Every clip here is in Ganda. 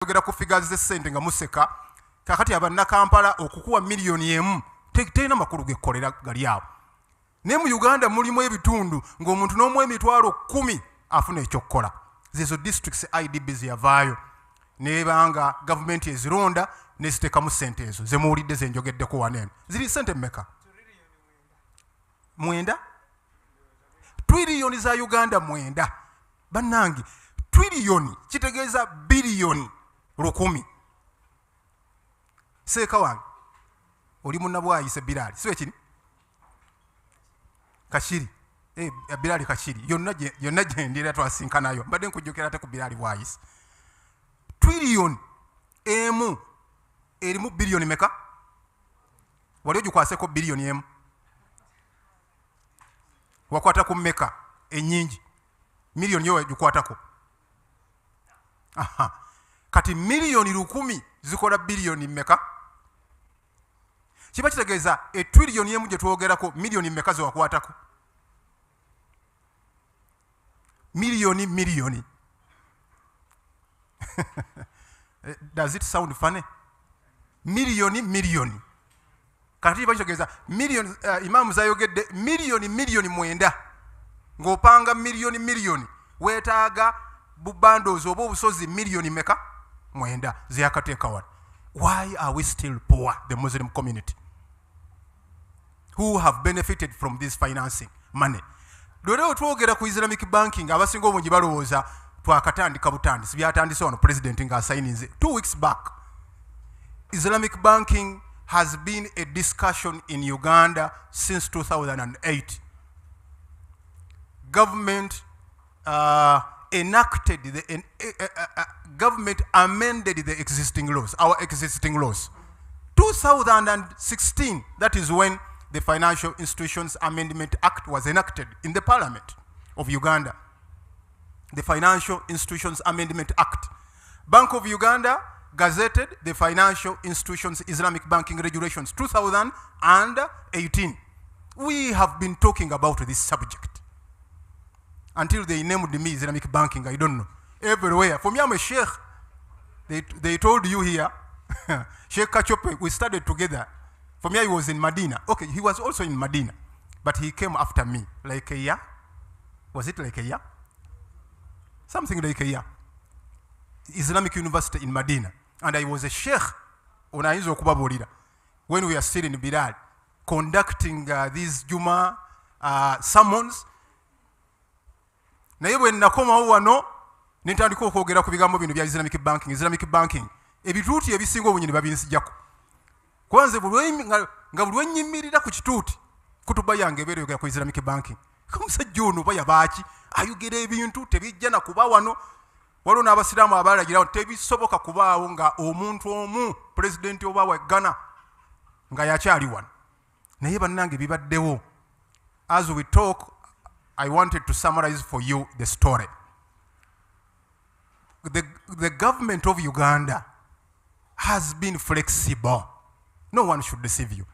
Tugera ku figures z'essente nga museka kakati abannakampala okukuwa miliyoni emu terina makulu gekkolera gali awo. Naye mu Uganda mulimu ebitundu ng'omuntu n'omu emitwalo 10 afuna ekyokukola. Zezo districts IDBs yavaayo nebanga gavumenti ezironda neziteekamu ssente ezo ze muwulidde ze njogeddeko waneeno. Ziri ssente mmeka? 9 trillion za Uganda 9. Bannange trillion kitegeeza billion 10. Seeka wange oli munnabwayise Birali siwe kiri Kashiri Birali Kashiri yonna gyendira twasinkanayo mbadde nkujjukira ate ku Birali bwayise. Trillion emu erimu billion meka? Wali ogikwaseko billion emu wakwata ku meka ennyingi miliyoni yo gikwatako. Aha kati miliyoni 10 zikola billion meka? Kiba kitegeeza trillion emu gye twogerako miliyoni meka ze wakwatako? Miliyoni. Does it sound funny? Miliyoni. Kati kiba kitegeeza miliyoni Immam zayogedde miliyoni 9 ng'opanga miliyoni weetaaga bubandoozi oba obusozi miliyoni meka? 9 zeyakateeka wano. Why are we still poor, the Muslim community, who have benefited from this financing money? Lwero twogera ku Islamic banking abasinga obungi balowooza twakatandika butandisi byatandise wano president nga assigninze 2 weeks back. Islamic banking has been a discussion in Uganda since 2008. Government government amended the existing laws, our existing laws. 2016, that is when the Financial Institutions Amendment Act was enacted in the Parliament of Uganda. The Financial Institutions Amendment Act. Bank of Uganda gazetted the Financial Institutions Islamic Banking Regulations 2018. We have been talking about this subject until they named me Islamic banking. I don't know. Everywhere. For me, I'm a sheikh. They told you here, Sheikh Kachope, we studied together. For me, I was in Medina. Okay, he was also in Medina, but he came after me, like a year. Was it like a year? Something like a year. Islamic University in Medina. And I was a sheikh when we were still in Bilal, conducting these Juma sermons. Naye bwe nakomawo wano nintandika okwogera ku bigambo bino bya Islamic banking ebituuti ebisinga obungi ne babinsijjako. Kwanze nga buli wenyimirira ku kituuti kutuba yange ebeera yogera ku Islamic banking. Kamusajja ono baya baaki ayogera ebintu tebijja na kuba wano. Waliwo n'abasiraamu abaalagirawo tebisoboka kubaawo nga omuntu omu pulezidenti oba Ghana nga yakyali wano. Naye bannange bibaddewo. As we talk, I wanted to summarize for you the story. The government of Uganda has been flexible. No one should deceive you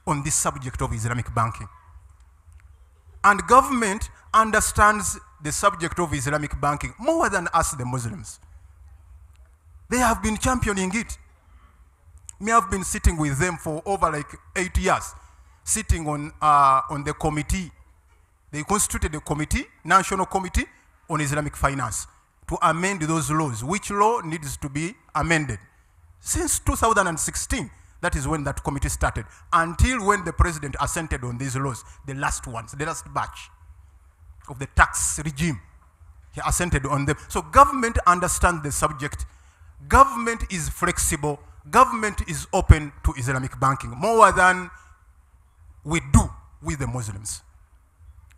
on this subject of Islamic banking. And government understands the subject of Islamic banking more than us, the Muslims. They have been championing it. Me, I've been sitting with them for over like 8 years, sitting on the committee. They constituted a committee, National Committee on Islamic Finance, to amend those laws. Which law needs to be amended? Since 2016, that is when that committee started, until when the president assented on these laws, the last ones, the last batch of the tax regime. He assented on them. So government understands the subject. Government is flexible. Government is open to Islamic banking more than we do with the Muslims.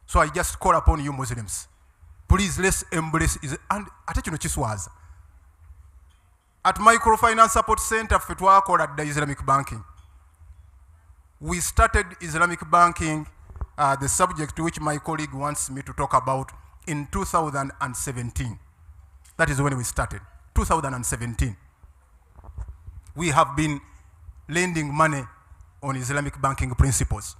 So I just call upon you Muslims. Please, let's embrace it. And at Microfinance Support Center, at the Islamic banking. We started Islamic banking, the subject which my colleague wants me to talk about, in 2017. That is when we started, 2017. We have been lending money on Islamic banking principles.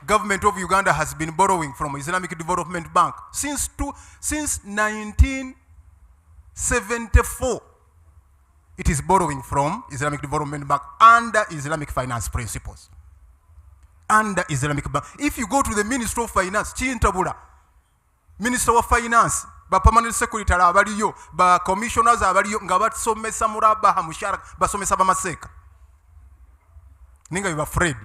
Government of Uganda has been borrowing from Islamic Development Bank since 1974. It is borrowing from Islamic Development Bank under Islamic finance principles. Under Islamic Bank. If you go to the Ministry of Finance, Chintabula, Minister of Finance, ba permanent secretary abaliyo, ba commissioners abaliyo, nga basomesa murabaha mushara, basomesa bamaseka. Ninga you afraid.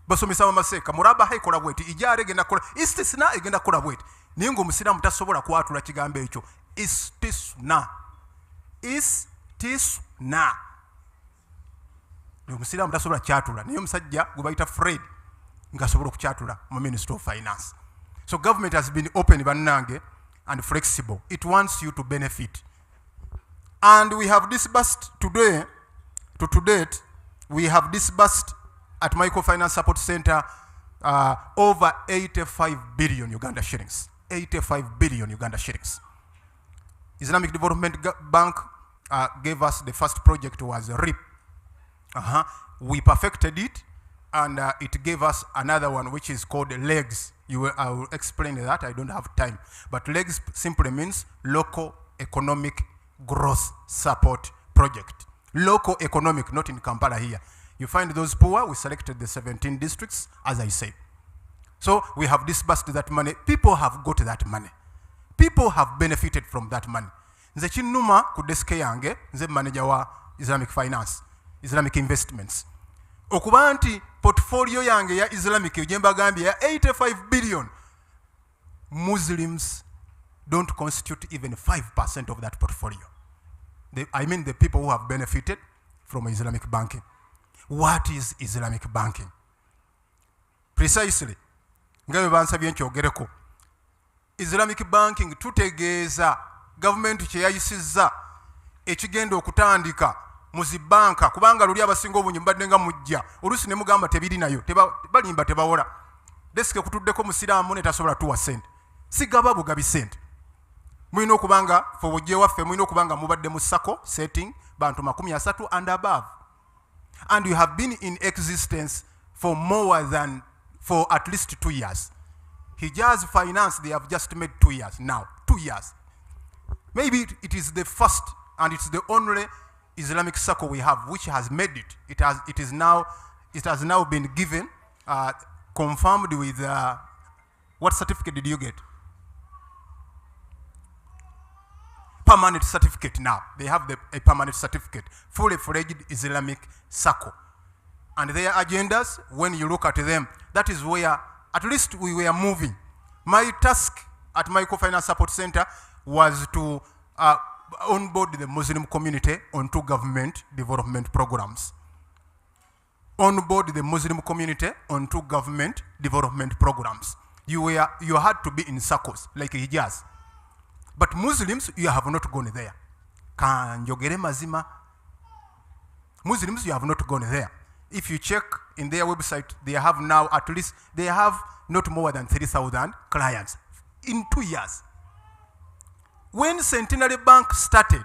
Basomesa bamaseka, murabaha ikola bweti, ijare egenda kola, istisna egenda kola bweti. Ningo musiramu tasobola kwatula kigambo ekyo. Istisna. Istisna. Musiramu tasobola kyatula. Niyo musajja gubayita Fred. Ngasobola kukyatula mu Ministry of Finance. So government has been open bannange and flexible. It wants you to benefit. And we have disbursed today, to date, we have disbursed at Microfinance Support Center over 85 billion Uganda shillings. 85 billion Uganda shillings. Islamic Development Bank gave us the first project was RIP. We perfected it, and it gave us another one which is called LEGS. I will explain that, I don't have time. But LEGS simply means Local Economic Growth Support Project. Local economic, not in Kampala here. You find those poor, we selected the 17 districts, as I say. So we have disbursed that money. People have got that money. People have benefited from that money. Nze chinuma ku desk yange, nze manager wa Islamic Finance, Islamic Investments. Okuba nti portfolio yange ya Islamic ujemba gambia ya 85 billion. Muslims don't constitute even 5% of that portfolio. I mean the people who have benefited from Islamic banking. What is Islamic banking? Precisely. Ngabe bansabye nkyogereko. Islamic banking tutegeeza government kye yayisizza ekigenda okutandika muzibanka kubanga luli abasinga obunyi mbadde nga mujja olusi ne mugamba tebiri nayo balimba tebawola deske kutuddeko musiraamu ne tasobola tuwa sente sigaba bugabi sente mulina okubanga fo bujje waffe mulina okubanga mubadde mu sako setting bantu 30 and above, and you have been in existence for at least 2 years. Hijaz Finance, they have just made 2 years now. 2 years. Maybe it is the first and it's the only Islamic circle we have which has made it. It has now been given, confirmed with what certificate did you get? Permanent certificate now. They have a permanent certificate, fully fledged Islamic circle. And their agendas, when you look at them, that is where at least we were moving. My task at Microfinance Support Center was to onboard the Muslim community onto government development programs. Onboard the Muslim community onto government development programs. You had to be in circles like Hijaz. But Muslims, you have not gone there. Kanjogere mazima. Muslims, you have not gone there. If you check in their website, they have now they have not more than 3,000 clients in 2 years. When Centenary Bank started,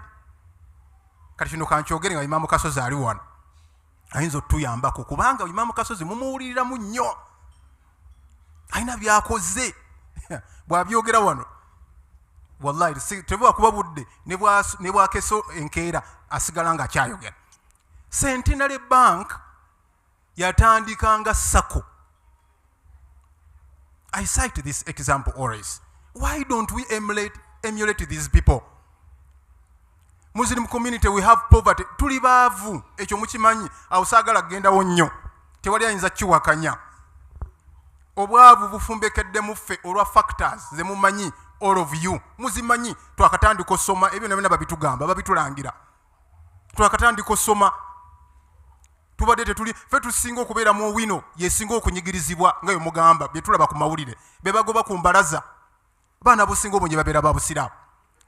Katino Kanchogere nga Imam Kasozi ali wano. Ayinza otuyambako kubanga Imam Kasozi mumuwulirira mu nnyo. Ayina byakoze. Bwabyogera wano. Wallahi tebuwa kuba budde ne bwakeso enkeera asigala nga kyayogera. Centenary Bank yatandikanga sako. I cite this example always. Why don't we emulate these people? Muslim community, we have poverty. Tuli baavu ekyo mukimanyi awusagala gendawo nnyo. Tewali ayinza kiwakanya. Obwavu bufumbekedde muffe olwa factors ze mumanyi. All of you muzimanyi twakatandika osoma ebyo nabena babitugamba babitulangira twakatandika osoma tubadde tetuli fe tusinga okubeera mu wino yesinga okunyigirizibwa nga yo mugamba bye tulaba ku mawulire be bagoba ku mbalaza baana businga obunye babeera babusiraamu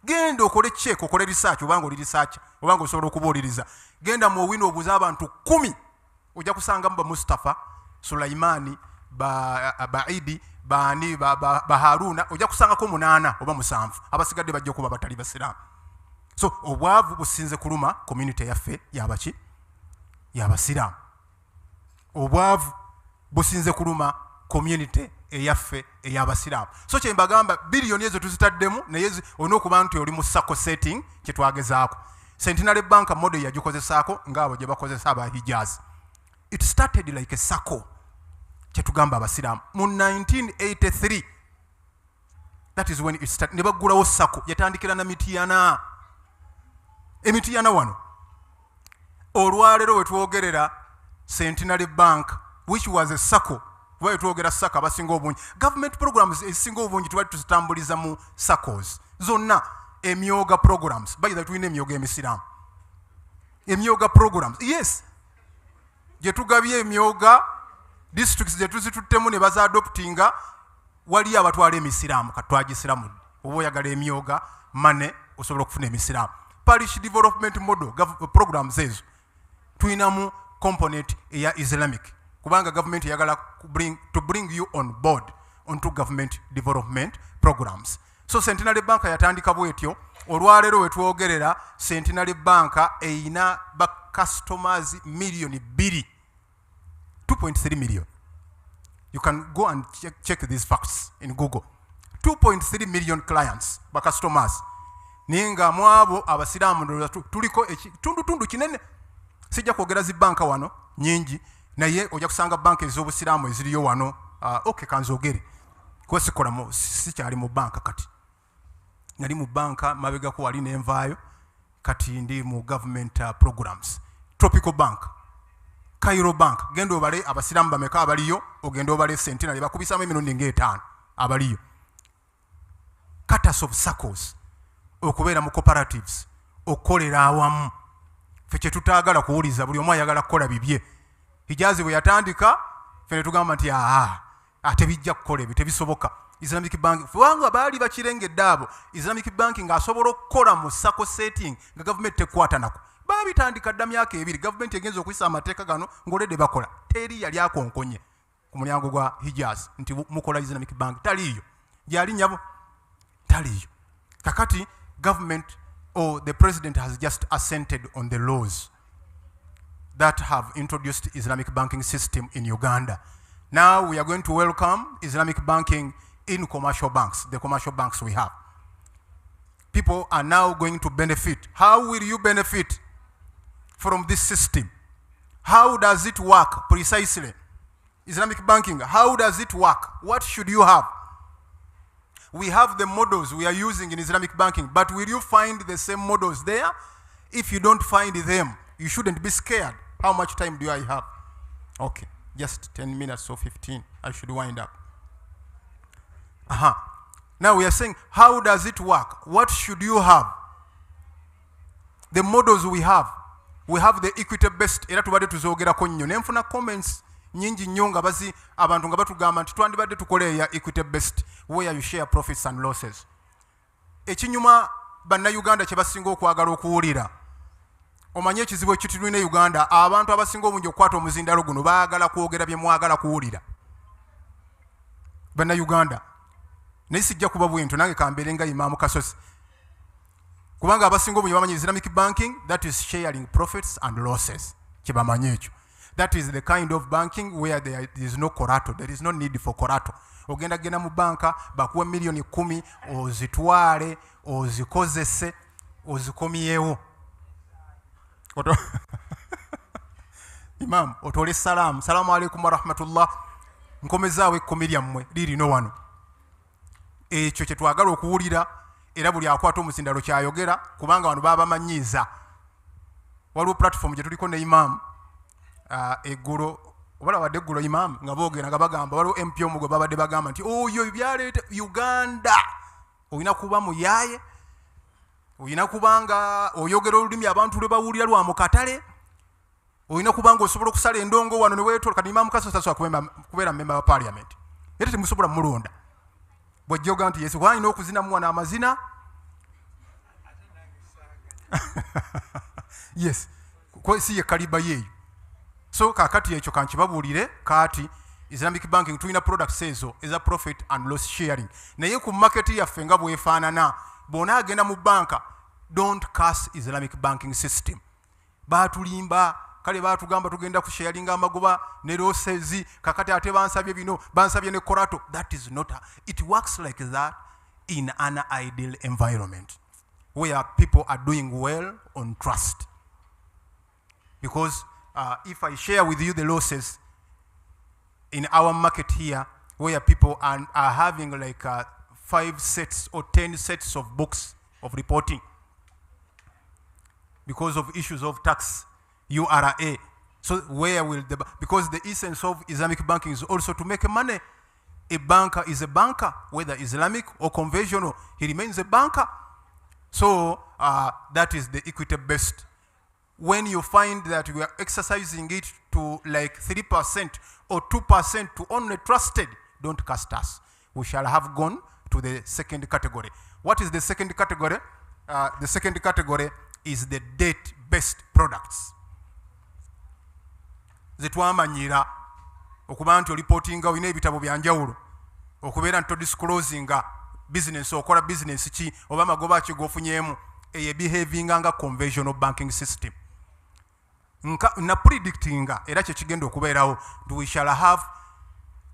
genda okole check okole research obanga oli research obanga osobola okubuuliriza genda mu wino obuza abantu 10 ojja kusanga mu Mustafa Sulaiman ba Iddih bani ba Haruna ojja kusangako 8 oba 7 abasigadde bajja kuba batali basiraamu. So obwavu businze kuluma community yaffe yabaki yabasiraamu. Obwavu businze kuluma community eyaffe eyabasiraamu. So kyembagamba billion ezo tuzitaddemu naye ono kuba nti oli mu sako setting kye twagezaako. Centenary Bank model yagikozesaako ng'abo gye bakozesa aba Hijaz. It started like a circle. Kyetugamba abasiraamu mu 1983. That is when it started. Ne baggulawo sako yatandikira na Mityana. Emityana wano. Olwaleero wetwogerera Centenary Bank, which was a sako, wetwogera sako abasinga obungi. Government programs ezisinga obungi twali tuzitambuliza mu SACCOs. Zonna emyoga programs. By the way, tulina emyoga emisiraamu. Emyoga programs. Yes. Gye tugabye emyoga districts gye tuzituttemu ne baza adoptinga wali abatwala emisiraamu katwagisiramu. Oba oyagala emyoga mane osobola okufuna emisiraamu. Parish development model programs ezo tulinamu component eya Islamic. Kubanga government yagala to bring you on board onto government development programs. So Centenary Bank yatandika bwetyo. Olwaleero wetwogerera Centenary Bank eina ba customers million 2.3 million. You can go and check these facts in Google. 2.3 million clients ba customers. Ninga mwabo abasiraamu tuliko tundu kinene. Sijja kwogera zi banka wano nyingi naye ojja kusanga banka ez'obusiraamu eziriyo wano. Okay, kanzogere kuba sikola sikyali mu banka kati. Nali mu banka mabega ko wali nenvaayo kati ndi mu government programs. Tropical Bank, Cairo Bank, gendo obale abasiraamu bameka abaliyo, ogendo obale Centenary bakubisamu emirundi ng'etaano abaliyo. Cutters of SACCOs, okubeera mu cooperatives, okukolera awamu. Ffe kye tutaagala kuwuliza buli omu ayagala kukola bibye. Hijaz bwe yatandika ffe ne tugamba nti ate bijja kukola ebyo tebisoboka. Islamic Bank wanga baali bakirengedde abo Islamic Banking asobola okukola mu SACCO setting nga government tekwata nako. Babitandika dda myaka ebiri government egenza okuyisa amateeka gano ng'oledde bakola. Teri yali akonkonye ku mulyango gwa Hijaz nti mukola Islamic Bank taliyo. Gyali nyabo taliyo. Kakati government or the president has just assented on the laws that have introduced Islamic banking system in Uganda. Now we are going to welcome Islamic banking in commercial banks, the commercial banks we have. People are now going to benefit. How will you benefit from this system? How does it work precisely? Islamic banking, how does it work? What should you have? We have the models we are using in Islamic banking, but will you find the same models there? If you don't find them, you shouldn't be scared. How much time do I have? Okay, just 10 minutes or 15. I should wind up. Now we are saying, how does it work? What should you have? The models we have the equity-based. Era tubadde tuzogerako nnyo. Nenfuna comments nyingi nnyo nga bazi abantu nga batugamba nti twandibadde tukole ya equity-based where you share profits and losses. Ekinyuma bannayuganda kye basinga okwagala okuwulira. Omanye ekizibu ekitulina Uganda, abantu abasinga obungi okukwata omuzindalo guno baagala kwogera bye mwagala kuwulira. Bannayuganda. Naye sijja kuba bwento nange kambeere nga Immam Kasozi. Kubanga abasinga obungi bamanyi Islamic banking, that is sharing profits and losses. Kibamanye ekyo. That is the kind of banking where there is no collateral. There is no need for collateral. Ogenda genda mu banka bakuwa milioni 10 ozitwale ozikozese ozikomyewo. Imam otole salam. Salamu alaikum wa rahmatullah. Nkomezaawe ekkomi lyammwe lirino wano. Ekyo kye twagala okuwulira era buli akwata omusindalo kyayogera kubanga wano baba manyiza. Waliwo platform gye tuliko ne Immam eggulo obala wadde eggulo Immam nga boogera nga bagamba waliwo MP omugwe babadde bagamba nti oyo byaleeta Uganda olina kuba muyaaye, olina kubanga oyogera olulimi abantu lwe bawulira lwa mu katale, olina kubanga osobola okusala endongo wano ne weetola. Kati Immam Kasozi tasobola kubeera member wa parliament era temusobola mulonda. Bw'ajjoga nti yesu walina okuzina mwana amazina. Yes, kwa si ye kaliba yeyo. So kakati ekyo kankibabuulire kati Islamic banking tulina products ezo eza profit and loss sharing. Naye ku market yaffe nga bwefaanana bona agenda mu banka, don't curse Islamic banking system. Baatulimba kale baatugamba tugenda ku sharing amagoba ne losses kakati ate bansabye bino bansabye ne collateral. That is not it works like that in an ideal environment. where people are doing well on trust. Because if I share with you the losses in our market here, where people are having like 5 sets or 10 sets of books of reporting because of issues of tax, URA. So where will because the essence of Islamic banking is also to make money. A banker is a banker, whether Islamic or conventional, he remains a banker. So that is the equity-based. When you find that we are exercising it to like 3% or 2% to only trusted, don't cast us. We shall have gone to the second category. What is the second category? The second category is the debt-based products. Zetwamanyira okuba nti olipotinga olina ebitabo byanjawulo okubeera nti odisclosinga business okola business ki oba amagoba ki gofunyeemu behavinga nga conventional banking system. Na predictinga era kye kigenda okubeerawo, we shall have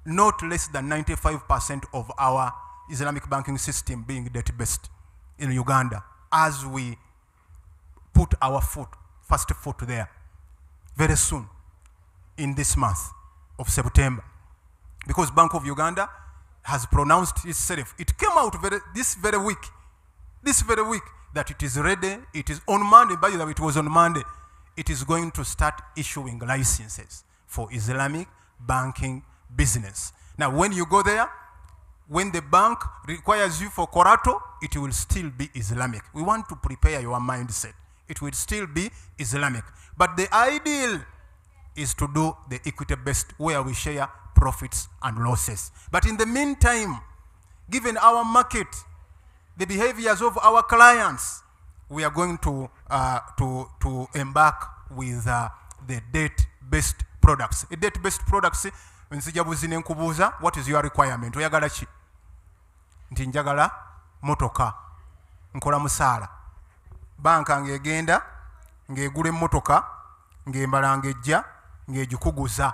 not less than 95% of our Islamic banking system being debt-based in Uganda as we put our first foot there very soon in this month of September. Because Bank of Uganda has pronounced itself. It came out this very week that it is ready. It is on Monday. By the way, it was on Monday. It is going to start issuing licenses for Islamic banking business. Now, when you go there, when the bank requires you for collateral, it will still be Islamic. We want to prepare your mindset. It will still be Islamic. But the ideal is to do the equity-based where we share profits and losses. But in the meantime, given our market, the behaviors of our clients, we are going to embark with the debt-based products. Debt-based products, what is your requirement? Oyagala ki? Nti njagala motoka, nkola musaala. Banka ngegenda, ngegula motoka, ngembala ngejja, ngejikuguza.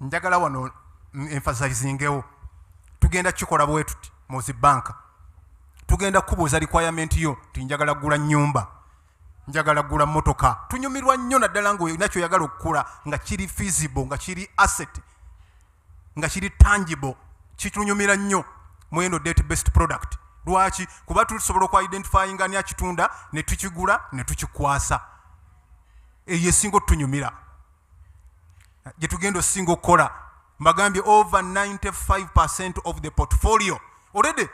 Njagala wano emphasizingewo. Tugenda kikola bwe tuti Mozi banka. Tugenda kubuuza requirement yo, tinjagala gula nyumba. Njagala gula motoka. Tunyumirwa nnyo naddala ngo nakyo yagala okukula nga kiri feasible, nga kiri asset, nga kiri tangible. Kitunyumira nnyo mweno debt-based product. Lwaki? Kuba tusobola ku identifying ani akitunda ne tukigula ne tukikwasa. Eyo singo tunyumira. Je tugendo singo kola. Magambye over 95% of the portfolio. Already,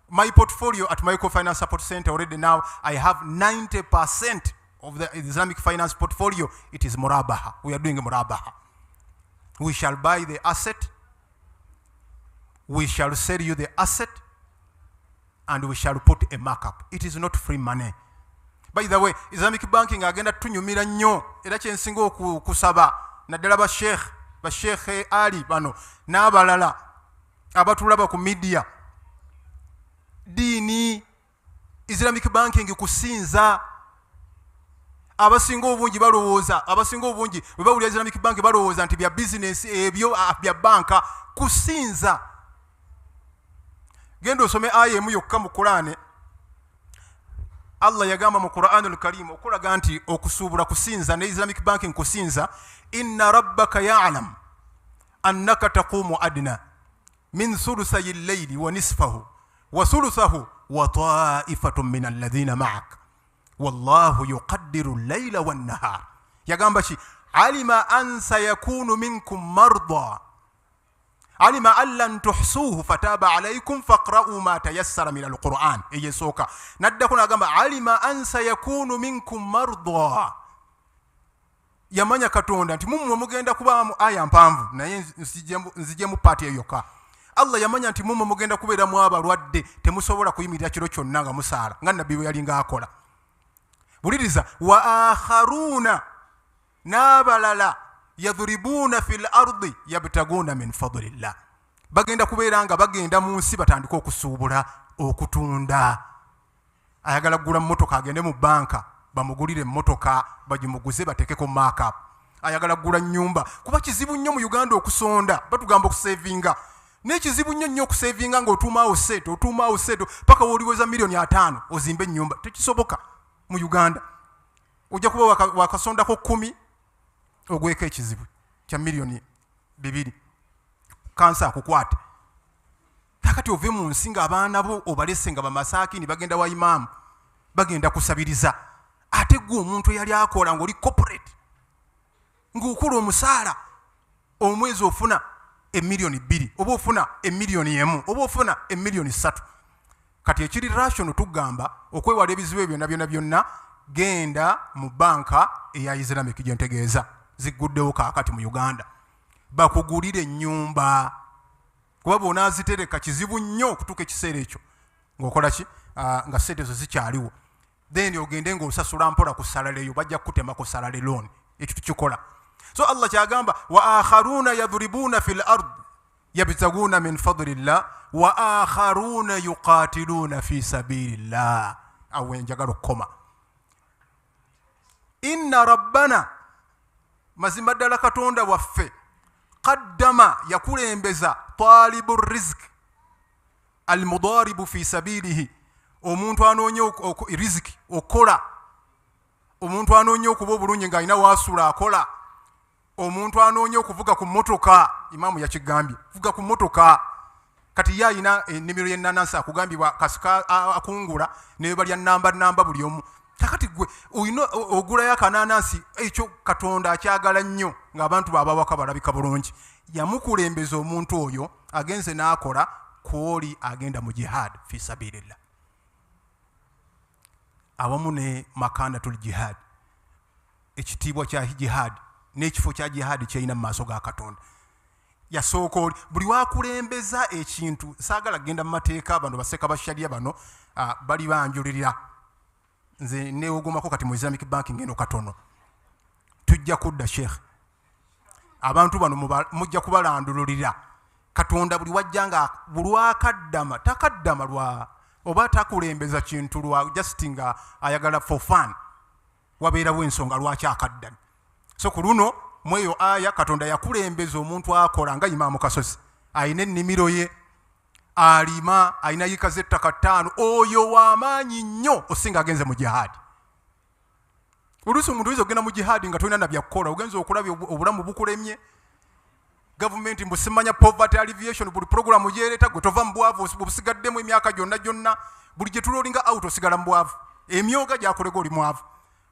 my portfolio at Microfinance Support Center, already now, I have 90% of the Islamic finance portfolio. It is Murabaha. We are doing Murabaha. We shall buy the asset. We shall sell you the asset. And we shall put a markup. It is not free money. By the way, Islamic banking agenda tunyumira nnyo era kyensinga kusaba naddala ba Sheikh Ali bano n'abalala abatulaba ku media. Dini Islamic banking kusinza abasinga obungi balowooza bwe bawulira Islamic bank balowooza nti bya business ebyo bya banka kusinza. Genda osome aya emu yokka mu Qur'an. Allah yagamba mu Qur'anul Karim okulaga nti okusuubula kusinza ne Islamic banking kusinza. Inna rabbaka ya'lam annaka taqumu adna min thuluthay al-layli wa nisfahu wa thuluthahu wa ta'ifatun min alladhina ma'ak wallahu yuqaddiru al-layla wan-nahar. Yagamba ki alima an sayakunu minkum marda alima an lan tuhsuhu fataba alaykum faqra'u ma tayassara min al-Qur'an. Eyesoka naddako nagamba alima an sayakunu minkum marda. Yamanya Katonda nti mumwe mugenda kuba aya mpanvu naye nzijemu party eyoka. Allah yamanya nti mumwe mugenda kubeera mu abalwadde temusobola kuyimirira kiro kyonna nga musaala nga nabbi bwe yalinga akola. Buliriza wa akharuna n'abalala yadhuribuna fil ardi yabtaguna min fadlillah. Bagenda kubeera nga bagenda mu nsi batandika okusuubula okutunda. Ayagala kugula mmotoka agende mu banka bamugulire mmotoka bagimuguze batekeko markup. Ayagala kugula nyumba kuba kizibu nnyo mu Uganda okusonda batugamba okusavinga. N'ekizibu nnyo okusevinga ng'otuumaawo seeto paka w'oliweza milioni 5 ozimbe ennyumba tekisoboka mu Uganda. Ojja kuba wakasondako 10 ogweko ekizibu kya milioni 2 kansa akukwate. Kakati ove mu nsi ng'abaana bo obalese nga bamasaakini bagenda wa Immam bagenda kusabiriza, ate gwe omuntu eyali akola ng'oli corporate ng'okola omusaala omwezi ofuna emilioni 2 oba ofuna emilioni 1 oba ofuna emilioni 3. Kati ekiri rational tugamba okwewala ebizibu ebyo byonna genda mu banka eya Islamic gye ntegeeza ziguddewo kaakati mu Uganda bakugulire ennyumba kuba bonaazitereka kizibu nnyo okutuuka ekiseera ekyo ng'okola ki nga ssente ezo zikyaliwo, then ogende ng'osasula mpola ku salale eyo bajja kukutema ku salale loan. Ekyo tukikola. So Allah kyagamba wa akharuna yadhribuna fil ard yabtaguna min fadlillah wa akharuna yuqatiluna fi sabilillah. Awe njagala okukoma. Inna rabbana mazima ddala Katonda waffe qaddama yakulembeza talibu rizq almudaribu fi sabilihi, omuntu anoonya riziki okola, omuntu anoonya okuba obulungi ng'alina waasula akola, omuntu anoonya okuvuga ku mmotoka. Imamu yakigambye vuga ku mmotoka. Kati ye alina ennimiro y'ennanansi akugambibwa kasika akungula ne balya namba buli omu. Kakati gwe oyina ogulayo akananansi ekyo Katonda akyagala nnyo ng'abantu baabawaka balabika bulungi. Yamukulembeza omuntu oyo agenze n'akola kwoli agenda mu jihad fi sabilillah awamu ne makandatul jihad, ekitiibwa kya jihad n'ekifo kya jihad kyalina mu maaso ga Katonda. Yasooka buli wakulembeza ekintu, saagala genda mu mateeka bano baseka basharia bano bali banjulirira. Nze neogomako kati mu Islamic banking eno katono tujja kudda Sheikh abantu bano mujja kubalandululira. Katonda buli wajjanga bulwakaddama takaddama lwa oba takulembeza kintu lwa just nga ayagala for fun, wabeerawo ensonga lwaki akaddama. So ku luno mweyo aya Katonda yakulembeza omuntu akola nga Imam Kasozi ayina ennimiro ye alima ayina yikaze ettaka 5 oyo w'amaanyi nnyo osinga agenze mu jihadi. Oluusi omuntu oyinza okugenda mu jihadi nga tolina na byakukola, ogenza okulabya obulamu bukulemye. Gavumenti mbusimanya poverty alleviation buli programu yereeta gwe tova mu bwavu obusigaddemu emyaka gyonna buli gye tuloolinga out osigala mu bwavu. Emyoga gyakuleka oli mwavu,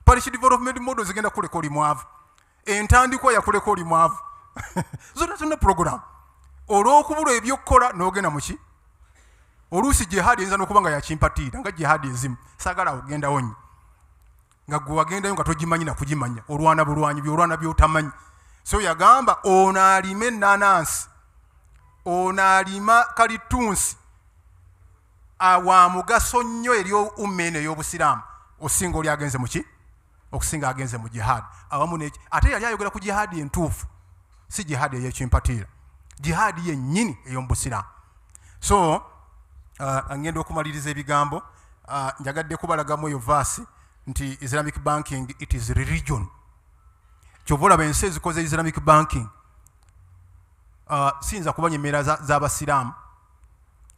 parish development model zigenda kuleka oli mwavu, entandikwa yakuleka oli mwavu zonna zonna programu olw'okubula ebyokukola n'ogenda muki. Oluusi jihadi eyinza n'okuba nga yakimpatiira nga jihadi ezimu saagala ogendawo nnyo nga gwe wagendayo nga togimanyi na kugimanya, olwana bulwanyi byolwana by'otamanyi. So yagamba ono alima ennanansi, ono alima kalitunsi, wa mugaso nnyo eri ummene ey'obusiraamu osinga oli agenze muki, okusinga agenze mu jihadi awamu n'eki. Ate yali ayogera ku jihadi entuufu, si jihadi ey'ekimpatiira, jihadi yennyini ey'omubusiraamu. So ngenda okumaliriza ebigambo, njagadde kubalagamu eyo vaasi nti Islamic banking it is religion. Kyova olaba ensi ezikoze Islamic banking siyinza kubanyemera z'abasiraamu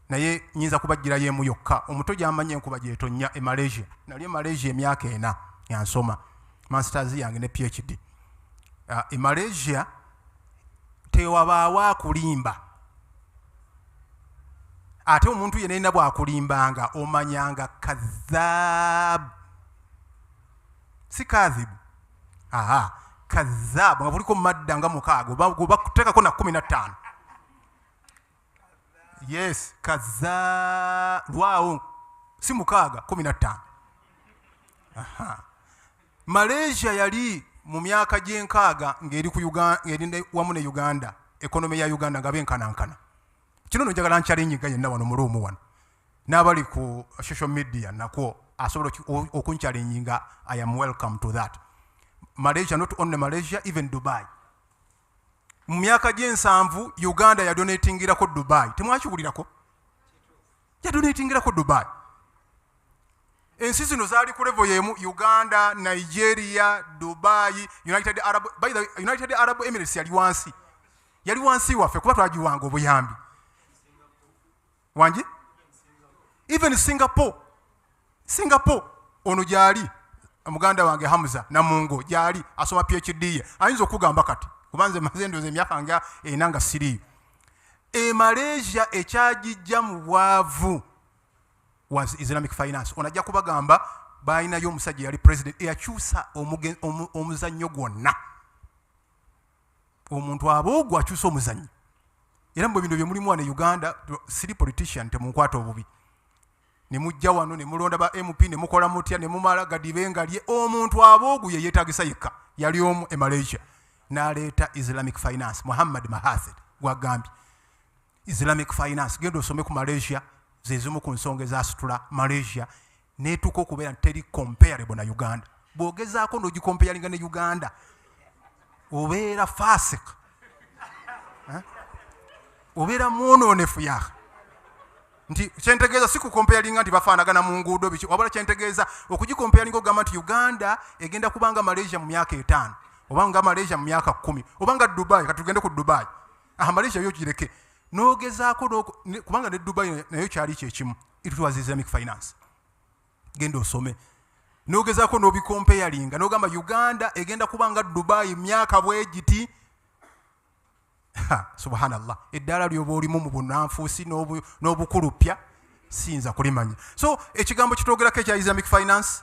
naye nyinza kubagirayo emu yokka. Omuto gy'amanyi enkuba gyetonnya e Malaysia. Nali e Malaysia emyaka 4 yansoma masters yange ne PhD. E Malaysia tewabaawo akulimba, ate omuntu yenna bw'akulimbanga omanyanga kadhaabu, si kadhibu, kadhaabu nga buliko madda nga 6 bakuteekako na 15. Yes, lwawo si 6 15. Malaysia yali mu myaka gy'enkaaga ng'eri ku Uganda, ng'eri wamu ne Uganda, ekonomi ya Uganda nga benkanankana. Kino njagala nchallenge yenna wano mu ruumu wano n'abali ku social media nakwo asobola okunchallenge nga I am welcome to that. Malaysia, not only Malaysia, even Dubai. Mu myaka gy'ensanvu Uganda ya donatingirako Dubai. Temwakiwulirako? Ya donatingirako Dubai. Ensi zino zaali ku level y'emu: Uganda, Nigeria, Dubai, United Arab Emirates yali wansi waffe kuba twagiwanga obuyambi. wangi even Singapore ono gyali muganda wange Hamza Namungo gyali asoma PhD ye ayinza okugamba kati kubanze mazendoze emyaka nga enanga siri Malaysia ekyagijja mu bwavu was Islamic finance. Onajja kubagamba bayina yo omusajja yali president eyakyusa omuzannyo gwonna omuntu aboogwa akyusa omuzannyo era mu bino bye mulimu wano Uganda siri politician temunkwata obubi ne mujja wano ne mulonda ba MP ne mukola mutya ne mumala gadibenga lye omuntu aboogu ye yeetagisa yekka yali omu e Malaysia n'aleeta Islamic finance Muhammad Mahathir gwagambye Islamic finance genda osome ku Malaysia zezimu ku nsonga ezasitula Malaysia neetuka okubeera teri comparable na Uganda bw'ogezaako n'ogikompayalinga ne Uganda obeera fasik obeera mwonoonefu yaha nti kyentegeeza si kukompayalinga nti bafaanagana mu nguudo biki wabula kyentegeeza okugikompayalinga ogamba nti Uganda egenda kubanga Malaysia mu myaka 5 obanga Malaysia mu myaka 10 obanga Dubai katugende ku Dubai Malaysia yo kireke n'ogezaako kubanga ne Dubai nayo kyali kyekimu it was Islamic finance genda osome n'ogezaako n'obikompayalinga n'ogamba Uganda egenda kubanga Dubai myaka bwegiti subhanallah eddala lyoba olimu mu bunanfuusi n'obukulupya siyinza kulimanya so ekigambo kitwogerako ekya Islamic finance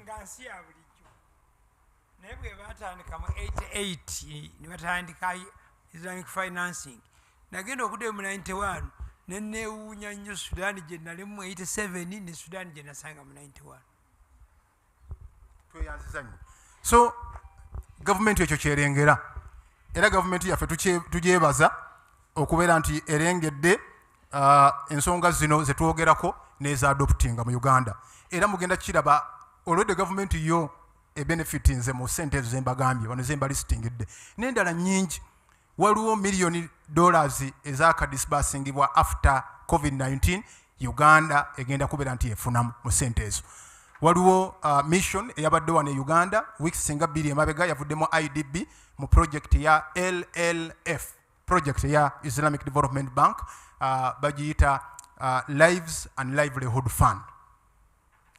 nga nsi ya bulijjo naye bwe baatandika mu 88 ne batandika Islamic financing nagenda okuddayo mu 91 ne neewuunya nnyo Sudan gye nali mu 87 ne Sudan gye nasanga mu 91 tweyanziza nnyo so gavumenti ekyo kyerengera era gavumenti yaffe tugyebaza okubeera nti erengedde ensonga zino zetwogerako n'ezaadoptinga mu Uganda era mugenda kiraba olwedde gavumenti yo ebenefiti nze mu sente ezo zembagambye wano zemba listingidde n'endala nnyingi waliwo $1 ezakadisbursingibwa after COVID-19 Uganda egenda kubeera nti efunamu mu sente ezo waliwo mission eyabadde wano e Uganda weeks singa 2 emabega yavuddemu IDB mu project ya LLF project ya Islamic Development Bank bagiyita Lives and Livelihood Fund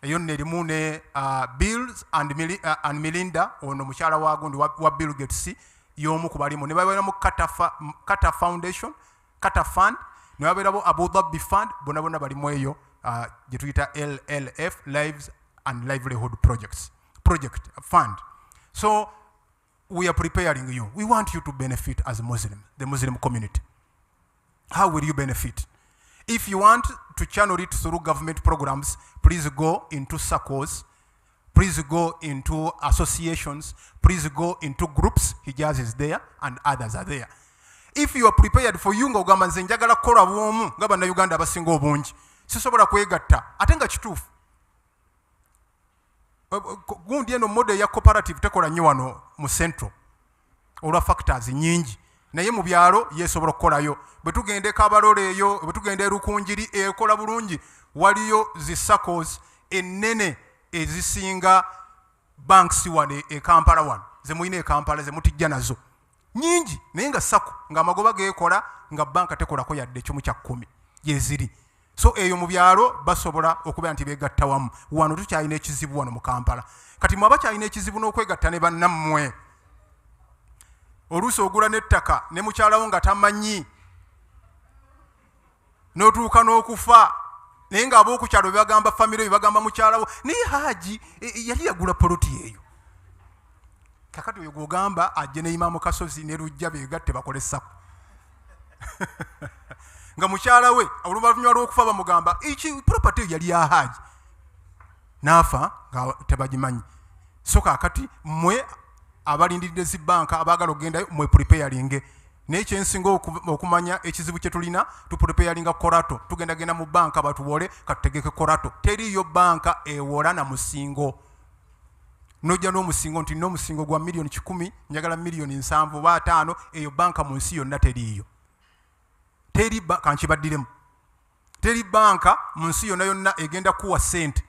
eyo nerimu ne Bills and Melinda ono mukyala wagundi wa Bill Gates y'omu ku balimu ne babeeramu Qatar Foundation Qatar Fund ne babeerabo Abu Dhabi Fund bonna balimu eyo gye tuyita LLF Lives and Livelihood Project Fund. So we are preparing you. We want you to benefit as a Muslim, the Muslim community. How will you benefit? If you want to channel it through government programs, please go into circles, please go into associations, please go into groups. Hijaz is there and others are there. If you are prepared for you ng'ogamba nze njagala kukola bw'omu nga bannayuganda abasinga obungi sisobola kwegatta ate nga kituufu gundi eno model ya cooperative tekola nnyo wano mu central olwa factors nyingi naye mu byalo yesobola okukolayo bwe tugenda e Kabalole eyo bwe tugenda e Rukunjiri ekola bulungi waliyo zi circles ennene ezisinga banks wano e Kampala wano ze muyina e Kampala ze mutijja nazo nyingi naye nga sako nga amagoba geekola nga banka tekolako yadde ekimu kya 10 yeziri so eyo mu byalo basobola okubeera nti beegatta wamu wano tukyalina ekizibu wano mu Kampala kati mwaba kyalina ekizibu n'okwegatta ne bannammwe oluusi ogula n'ettaka ne mukyalawo nga tamanyi n'otuuka n'okufa naye ng'ab'okukyalo bebagamba famire bebagamba mukyalawo naye Haji yali yagula poloti eyo kakati oyo gwogamba ajje ne Immam Kasozi ne Lujja beegatte bakole sako nga mukyala we oluvannyuma lw'okufa bamugamba eki property yali ya Haji n'afa nga tebagimanyi so kakati mmwe abalindiridde zi banka abaagala okgendayo mwe preparing n'ekyensinga okumanya ekizibu kye tulina tupreparinga korato tugendagenda mu banka batuwole katutegeke korato teriyo banka ewola na musingo nojja n'omusingo nti n'omusingo gwa $1,000,000 njagala $7,000,000 oba 5 eyo banka mu nsi yonna teriyo teri kankibaddiremu teri banka mu nsi yonna egenda kuwa sente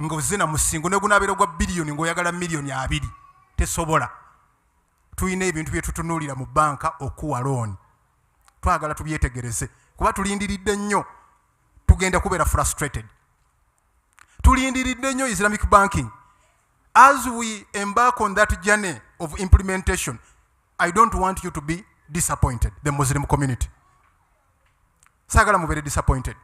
ng'ozze na musingo ne gunabeera gwa biliyoni ng'oyagala miliyoni 2 tesobola. Tulina ebintu bye tutunuulira mu banka okuwa looni. Twagala tubyetegereze kuba tulindiridde nnyo tugenda kubeera frustrated. Tulindiridde nnyo Islamic banking. As we embark on that journey of implementation, I don't want you to be disappointed, the Muslim community. Sagala mubere disappointed.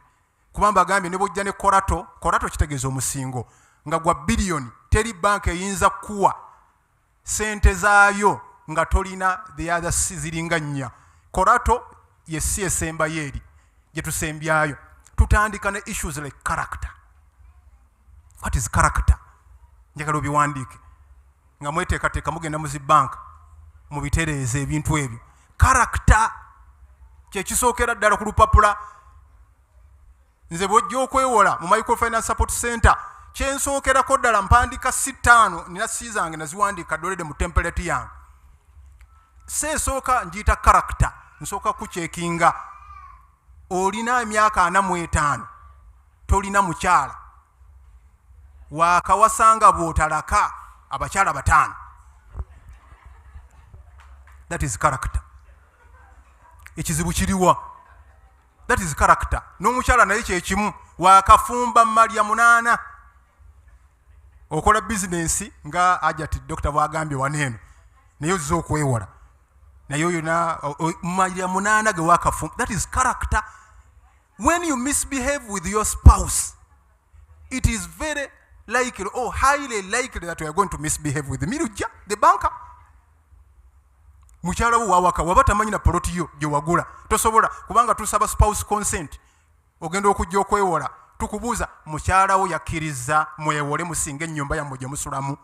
Kubamba agambye ne bojja ne korato kitegeeza omusingo nga gwa biliyoni teri bank eyinza kuwa sente zaayo nga tolina the other ziringa nnya. Korato yesi esemba yeri gye tusembyayo. Tutandika ne issues like character. What is character? Njagala obiwandiike nga mweteekateeka mugenda mu zi bank mubitereeza ebintu ebyo. Character kyekisookera ddala ku lupapula. Nze bw'ojja okwewola mu Microfinance Support Center kyensookerako ddala mpandika 5 nina zange naziwandiika dolede mu template yange. Seesooka njiyita character, nsooka kucekinga olina emyaka 45 tolina mukyala wakawasanga bw'otalaka abakyala 5. That is character. Ekizibu kiriwa? That is character. N'omukyala naye kyekimu wakafumba malya 8 okola business nga Hajati Dr. bwagambye waneeno naye ozza okwewola naye oyo malya 8 ge wakafumba. That is character. When you misbehave with your spouse, it is very likely or highly likely that you are going to misbehave with the Lujja, the banker. Mukyala wo wawaka waba tamanyi na poloti yo gye wagula tosobola kubanga tusaba spouse consent ogenda okujja okwewola tukubuuza mukyala wo yakkiriza mwewole musinga ennyumba yammwe gye musulamu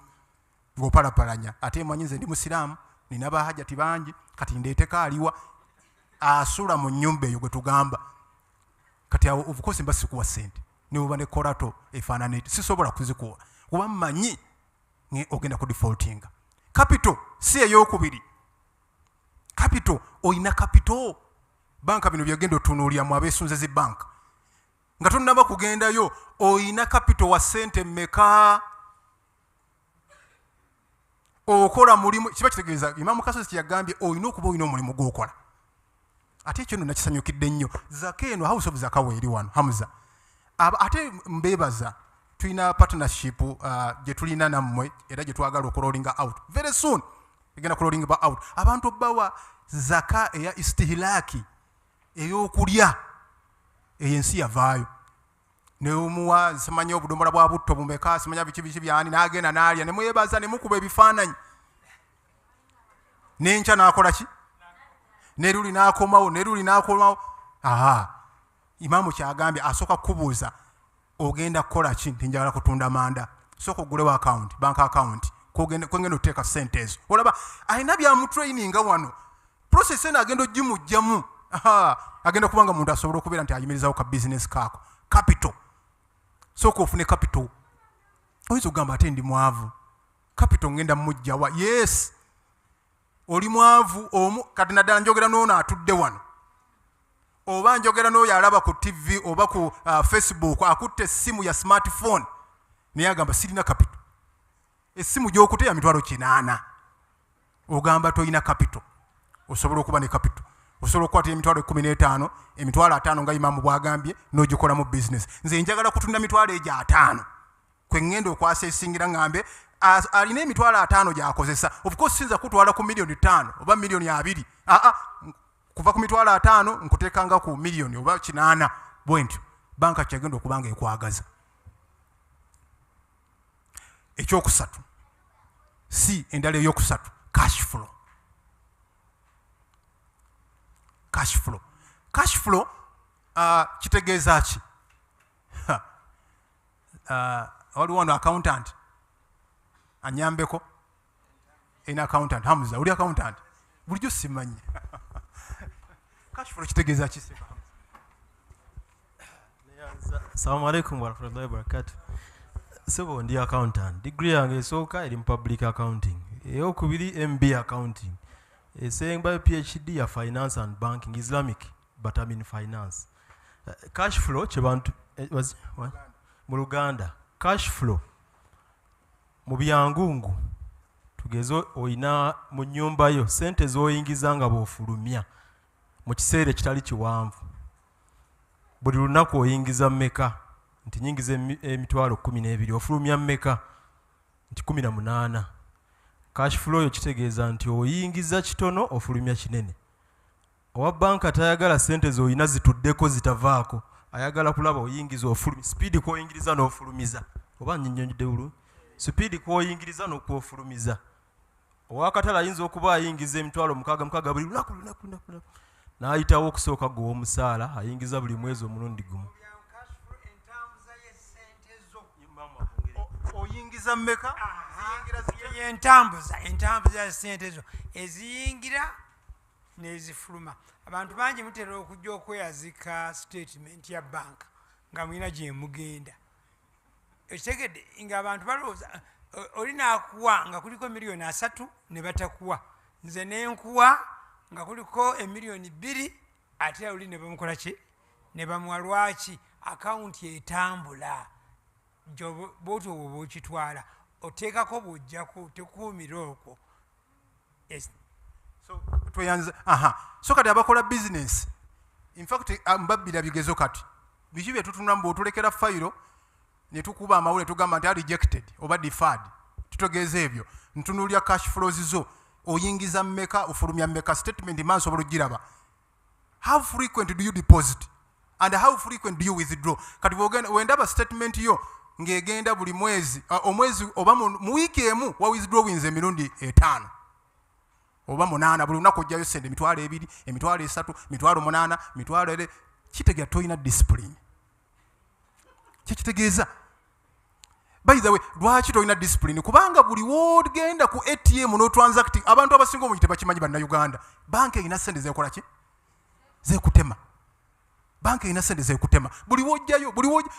ng'opalapalanya ate manyi nze ndi musiraamu nina bahajati bangi kati ndeeteka aliwa asula mu nnyumba eyo gwe tugamba kati awo of course mba sikuwa sente niwoba ne korato efaanana eti sisobola kuzikuwa kuba mmanyi ogenda ku defaultinga. Capital si ey'okubiri. Capital oyina capital. Banka bino byagenda otunuulira mu abeesunze zi bank nga tonnaba kugendayo oyina capital wa sente mmeka okola mulimu. Kiba kitegeeza Imam Kasozi kyeyagambye oyina okuba oyina omulimu gw'okola. Ate ekyo nno nakisanyukidde nnyo. Zaka eno house of Zaka weeri wano Hamza. Ate mbeebaza tulina partnership gye tulina nammwe era gye twagala okuloolinga out very soon. Egenda kuloolinga out abantu bawa zaka eya istihlaki ey'okulya eyensi yavaayo neomuwa simanyi obudomola bwa butto bumeka simanya biki byani n'agenda n'alya ne mwebaza ne mukuba ebifaananyi n'enkya n'akola ki neruli n'akomawo. Imamu kyagambye asooka kubuuza ogenda kukola ki nti njagala kutunda manda sooka ogulewo account bank account kwengenda oteeka sente ezo olaba alina byamutraininga wano process eno agenda ogimugjamu agenda kubanga muntu asobola okubeera nti ayimirizawo ka business kaako. Capital sooka ofune capital. Oyinza okugamba ate ndi mwavu capital ngenda mujjawa. Yes oli mwavu omu kati naddala njogera n'ono atudde wano oba njogera n'oyo alaba ku TV oba ku Facebook akutte essimu ya smartphone naye agamba sirina capital. Essimu gy'okuteya mitwalo 8 ogamba toyina capital. Osobola okuba ne capital. Osobola okukwata emitwalo 15 emitwalo 5 nga Imamu bwagambye n'ogikola mu business. Nze njagala kutunda mitwalo egyo 5 kwe ngenda okwasa esingira ngambe alina emitwalo 5 gy'akozesa. Of course sinza kutwala ku miliyoni 5 oba miliyoni 2. Kuva ku mitwalo 5 nkuteekanga ku miliyoni oba 8 bwentyo banka kyagenda okubanga ekwagaza. Ekyokusatu si endala eyokusatu cash flow. Cash flow kitegeeza ki? Waliwo wano accountant anyambeko ina accountant Hamza oli accountant bulijjo simanyi. Cash flow kitegeeza ki? Assalamu alaikum wa rahmatullahi wa barakatuh. Sebo ndi accountant. Degree yange esooka eri mu public accounting. Eyokubiri MB accounting. Esemba PhD ya finance and banking Islamic but I'm in finance. Cash flow kyebantu was what? Mu Uganda. cash flow mu byangungu tugeze oyina mu nnyumba yo sente z'oyingiza nga bw'ofulumya mu kiseera ekitali kiwanvu buli lunaku oyingiza mmeka nti nyingiza emitwalo 12 ofulumya mmeka nti 18 cash flow yo kitegeeza nti oyingiza kitono ofulumya kinene owa banka tayagala sente z'oyina zituddeko zitavaako ayagala kulaba oyingiza ofulumya speed kw'oyingiriza n'ofulumiza oba nnyonnyodde bulungi speed kw'oyingiriza n'okwofulumiza owakatala ayinza okuba ayingiza emitwalo 6 buli lunaku n'ayitawo okusooka gwe w'omusaala ayingiza buli mwezi omulundi gumu oyingiza mmeka entambuza ya sente zo eziyingira n'ezifuluma abantu bangi mutera okujja okweyazika statement ya banka nga mulina gye mugenda ekitegedde ng'abantu balowooza oli naakuwa nga kuliko miliyoni 3 ne batakuwa nze nenkuwa nga kuliko emiliyoni 2 ate oli ne bamukola ki ne bamuwa lwaki akawunti etambula bwotyo bwoba okitwala oteekako bw'ojjako tekuumira okwo so kati abakola bizinesi infact mbabbira bigezo kati biki bye tutunula mbw'otulekera fayiro ne tukuba amawule tugamba nti rejected oba deferred tutegeeza ebyo ntunulya cash flows zo oyingiza mmeka ofulumya mmeka statement man sobola ogiraba how frequent do you deposit and how frequent do you withdraw kati wendaba statement yo ng'egenda buli mwezi omwezi oba mu wiiki emu wa withdrawings emirundi 5 oba 8 buli lunaku ojjayo sente emitwalo 2 emitwalo 3 emitwalo 8 emitwalo 4 kitegera toyina discipline kitegeeza by the way lwaki toyina discipline kubanga buli wogenda ku ATM no transacting abantu abasinga omu tebakimanyi bannayuganda banka erina sente zekola ki zekutema banka erina sente zekutema buli wojjayo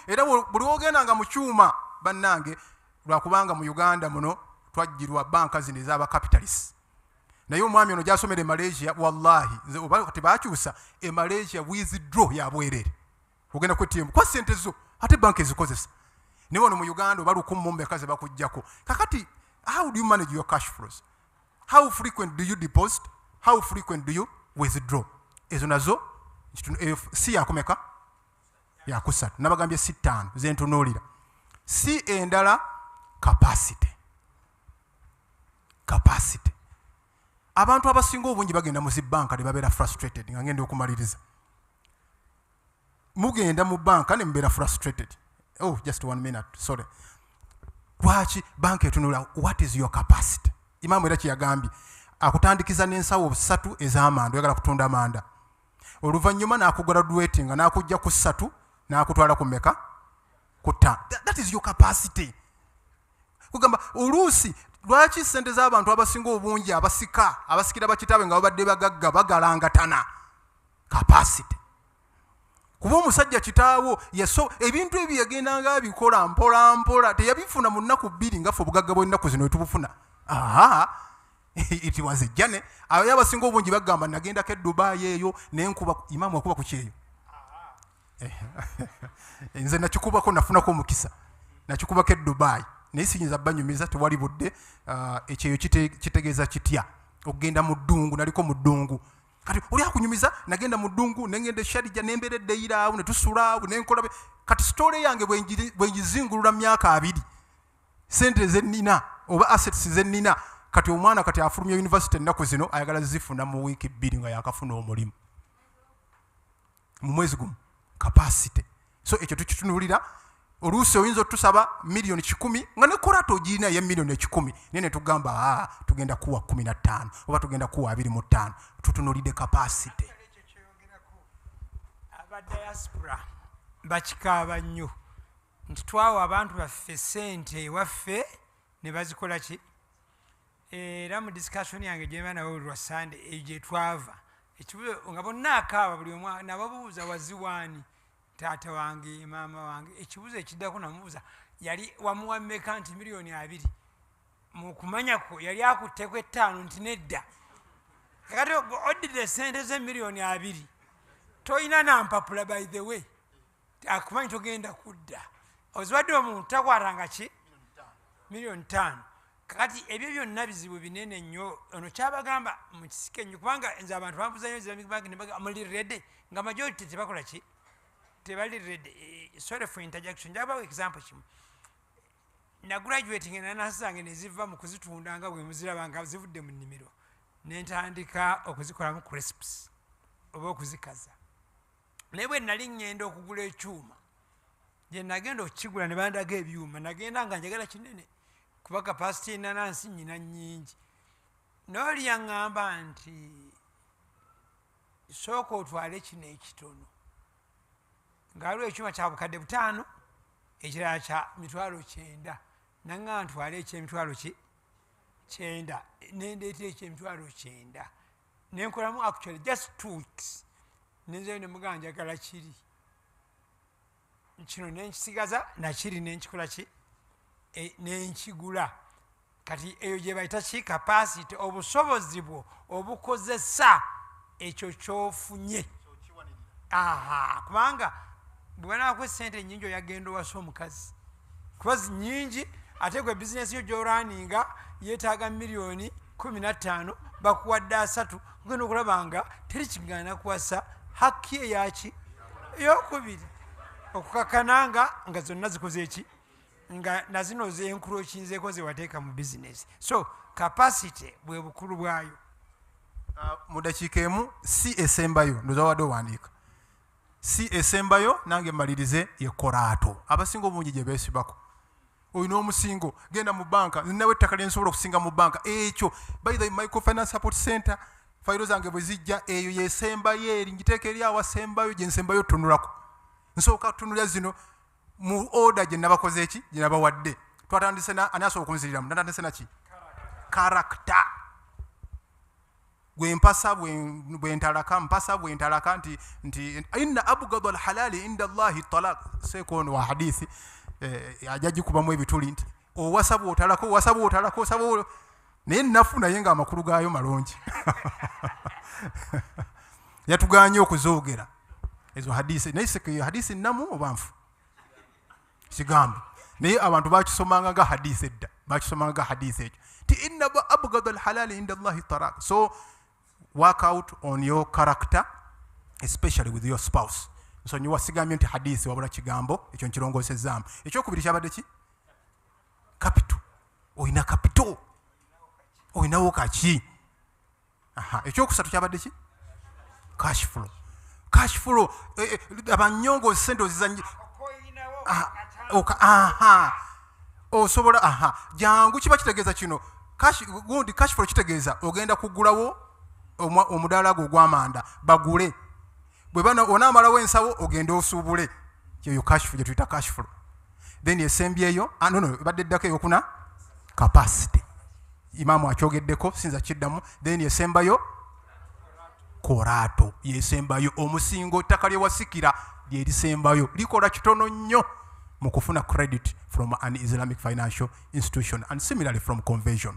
era buli wogendanga mu kyuma bannange lwakubanga mu Uganda muno twajjirwa banka zino ez'aba capitalists naye omwami ono gyasomera e Malaysia wallahi oba kati baakyusa e Malaysia withdraw ya bwerere ogenda ku ATM kwa sente zo ate banka ezikozesa ne wano mu Uganda oba 100 ze bakujjako kakati how do you manage your cash flows how frequent do you deposit how frequent do you withdraw ezo nazo si yakomeka yakusatu nabagambye si 5 zentunuulira si endala capacity abantu abasinga obungi bagenda mu zibanka ne babeera frustrated nga ngenda okumaliriza mugenda mu banka ne mbeera frustrated just 1 minute sorry lwaki banka etunula what is your capacity Immam era kyeyagambye akutandikiza n'ensawo 3 ez'amanda oyagala kutunda amanda oluvannyuma n'akugraduatinga n'akujja ku 3 n'akutwala ku meka ku 5 that is your capacity kugamba oluusi lwaki sente z'abantu abasinga obungi abasikira bakitaabwe nga babadde bagagga bagalangatana capacity kuba omusajja kitaawo ebintu ebyo yagendanga abikola mpola teyabifuna mu nnaku 2 nga ffe obugagga bw'ennaku zino wetubufuna it was a journey abaye abasinga obungi bagamba nagendako e Dubai eyo nenkuba Immam akuba ku kyeyo nze nakikubako nafunako omukisa nakikubako e Dubai naye siyinza banyumiza tewali budde ekyeyo kitegeeza kitya okugenda mu ddungu naliko mu ddungu kati oli akunyumiza nagenda mu ddungu nengenda Sharija nemberedde iraawo ne tusula awo nenkola kati story yange bwengizingulula myaka 2 sente zennina oba assets zennina kati omwana kati afulumya university ennaku zino ayagala zifuna mu wiiki 2 nga yakafuna omulimu mu mwezi gumu capacity so ekyo tukitunulira oluusi oyinza otusaba miliyoni 10 nga ne korato ogirina ya miliyoni 10 naye ne tugamba tugenda kuwa 15 oba tugenda kuwa 25 tutunulidde capacity abadiaspora bakikaaba nnyo nti twawa abantu baffe sente ewaffe ne bazikola ki era mu discussion yange gyemba nawe lwa Sunday eyo gye twava ekibuzo nga bonna akaaba buli omwana nababuuza waziwaani taata wange maama wange ekibuzo ekiddako namubuuza yali wamuwa mmeka nti miliyoni 2 mu kumanyako yali akutteko 5 nti nedda kakati oddidde sente z'emiliyoni 2 toyina nampapula by the way akumanyi togenda kudda ozwadde omuntu takwatanga ki miliyoni 5 kakati ebyo byonna bizibu binene nnyo ono kyabagamba mu kisike nnyo kubanga nze abantu bambuza nnyo Islamic bank nebaga muli ready nga majority tebakola ki tebali ready. Sorry for interjection, njabawo example kimu na graduating enanasi zange neziva mu kuzitunda nga bwe muziraba nga zivudde mu nnimiro nentandika okuzikolamu crisps oba okuzikaza naye bwe nali ngenda okugula ekyuma gye nagenda okukigula ne bandaga ebyuma nagenda nga njagala kinene kuba kapasiti enanasi nyina nnyingi n'oli yaŋŋamba nti sooka otwale kino ekitono nga waliwo ekyuma kya bukadde 5 ekirala kya 9,000 naŋŋamba ntwale ekyemitwalo 9 nendeeta ekyemitwalo 9 nenkolamu actually just 2 weeks nenzeyo nemugamba njagala kiri kino nenkisigaza nakiri nenkikola ki nenkigula kati eyo gye bayita ki capacity obusobozi bwo obukozesa ekyo kyofunye kubanga bwebanakwa esente nyingi oyagenda owasa omukazi kuba nyingi ate gwe bizinesi yo gyoraninga yeetaaga miliyoni 15 bakuwadde 3 ogenda okulaba nga teri kigaana kuwasa hakki eyaki eyokubiri okukakananga nga zonna zikoze eki nga nazino zenkulu okinzeeko zewateeka mu bizinesi so capacity bwe bukulu bwayo mu dakiika emu si esembayo ndoza wadde owandiika si esembayo nange malirize yekolaato abasinga obungi gye beesibako olina omusingo genda mu banka ninawe ettaka lyensobola okusinga mu banka ekyo by the Microfinance Support Center fayiro zange bwe zijja eyo yesembayo eri ngiteeka eri awasembayo gye nsembayo tunulako nsooka tunulya zino mu order gye nabakoze eki gye nabawadde twatandise ani asobola okunziriramu natandise naki character gwempasa bwentalaka mpasa bwentalaka nti inna abghadu alhalali inda Allahi talaq sekono wa hadithi ajaji kubamu ebituli nti owasabu otalako sabu naye nafuna yenga amakulu gaayo malungi yatuganye okuzoogera ezo hadisi naye sekeyo hadisi namu obanfu kigambo naye abantu bakisomanga nga hadisi edda bakisomanga nga hadisi ekyo ti inna abghadu alhalali inda Allahi talaq. So work out on your character especially with your spouse. So nyo wasigamye nti hadisi wabula kigambo ekyo nkirongosezaamu. Ekyokubiri kyabadde ki capital. Oyina capital oyinawo kaki. Ekyokusatu kyabadde ki cash flow. Cash flow abanyongo sente ozizanyi osobola jangu kiba kitegeeza kino cash flow kitegeeza ogenda kugulawo omudaala gwo ogw'amanda bagule bwe bana onaamalawo ensawo ogenda osuubule kyeyo cash flow gye tuyita cash flow. Then esembyeyo badde eddako eyokuna capacity Imamu akyogeddeko sinza kiddamu. Then esembayo koraato yesembayo omusingo ettaka lyewasikira lyerisembayo likola kitono nnyo mu kufuna credit from an Islamic financial institution and similarly from convention.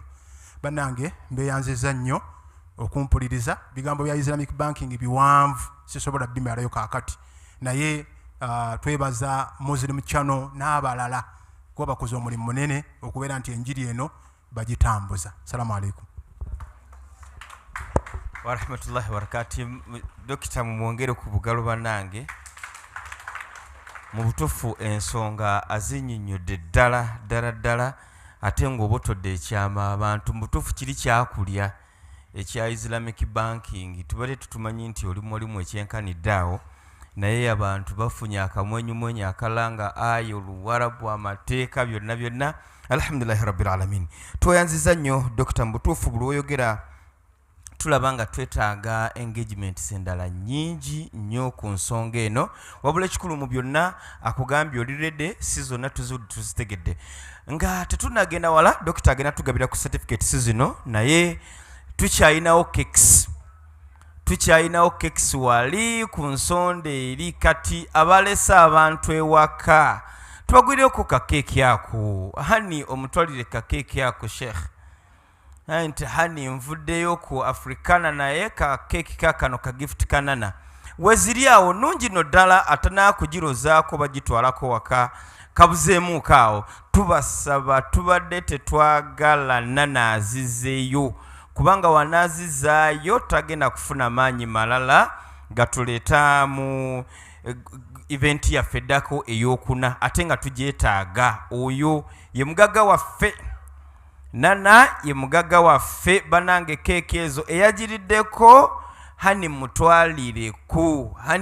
Bannange mbeyanziza nnyo okumpuliriza bigambo bya Islamic banking biwanvu sisobola bimalayo kaakati naye twebaza Muslim channel n'abalala kuba bakoze omulimu munene okubeera nti enjiri eno bagitambuza. Salamu alaikum wa rahmatullahi wa barakatuh. Dokita mumwongere ku bugalo bannange mu butuufu ensonga azinnyonnyodde ddala ate ng'obotodde ekyama abantu mu butuufu kiri kyakulya ekya Islamic banking tubadde tutumanyi nti olimu ekyenkanidde awo naye abantu bafunye akamwenyumwenyu akalanga ayo oluwarabu amateeka byonna alhamdulillahi rabbil alamin. Twoyanziza nnyo Dokita mu butuufu buli oyogera tulaba nga twetaaga engagements endala nnyingi nnyo ku nsonga eno wabula ekikulu mu byonna akugambye oli redde si zonna tuzitegedde nga tetunagenda wala. Dokita agenda tugabira ku certificate si zino naye tukyayinawo keks wali ku nsonda eri kati abalese abantu ewaka tubagwireoko kakeeki ako hani omutwalire kakeeki ako Sheikh nti hani nvuddeyo ku Africana naye kakeeki kakano ka gift kanana weziri awo nungi no ddala atanakugirozaako bagitwalako waka kabuzeemu kaawo tubasaba tubadde tetwagala nanaazizeeyo kubanga wanaazizaayo tagenda kufuna maanyi malala gatuleeta mu event yaffe eddako ey'okuna ate nga tugyetaaga oyo ye mugagga waffe nana ye mugagga waffe banange keeki ezo eyagiriddeko hani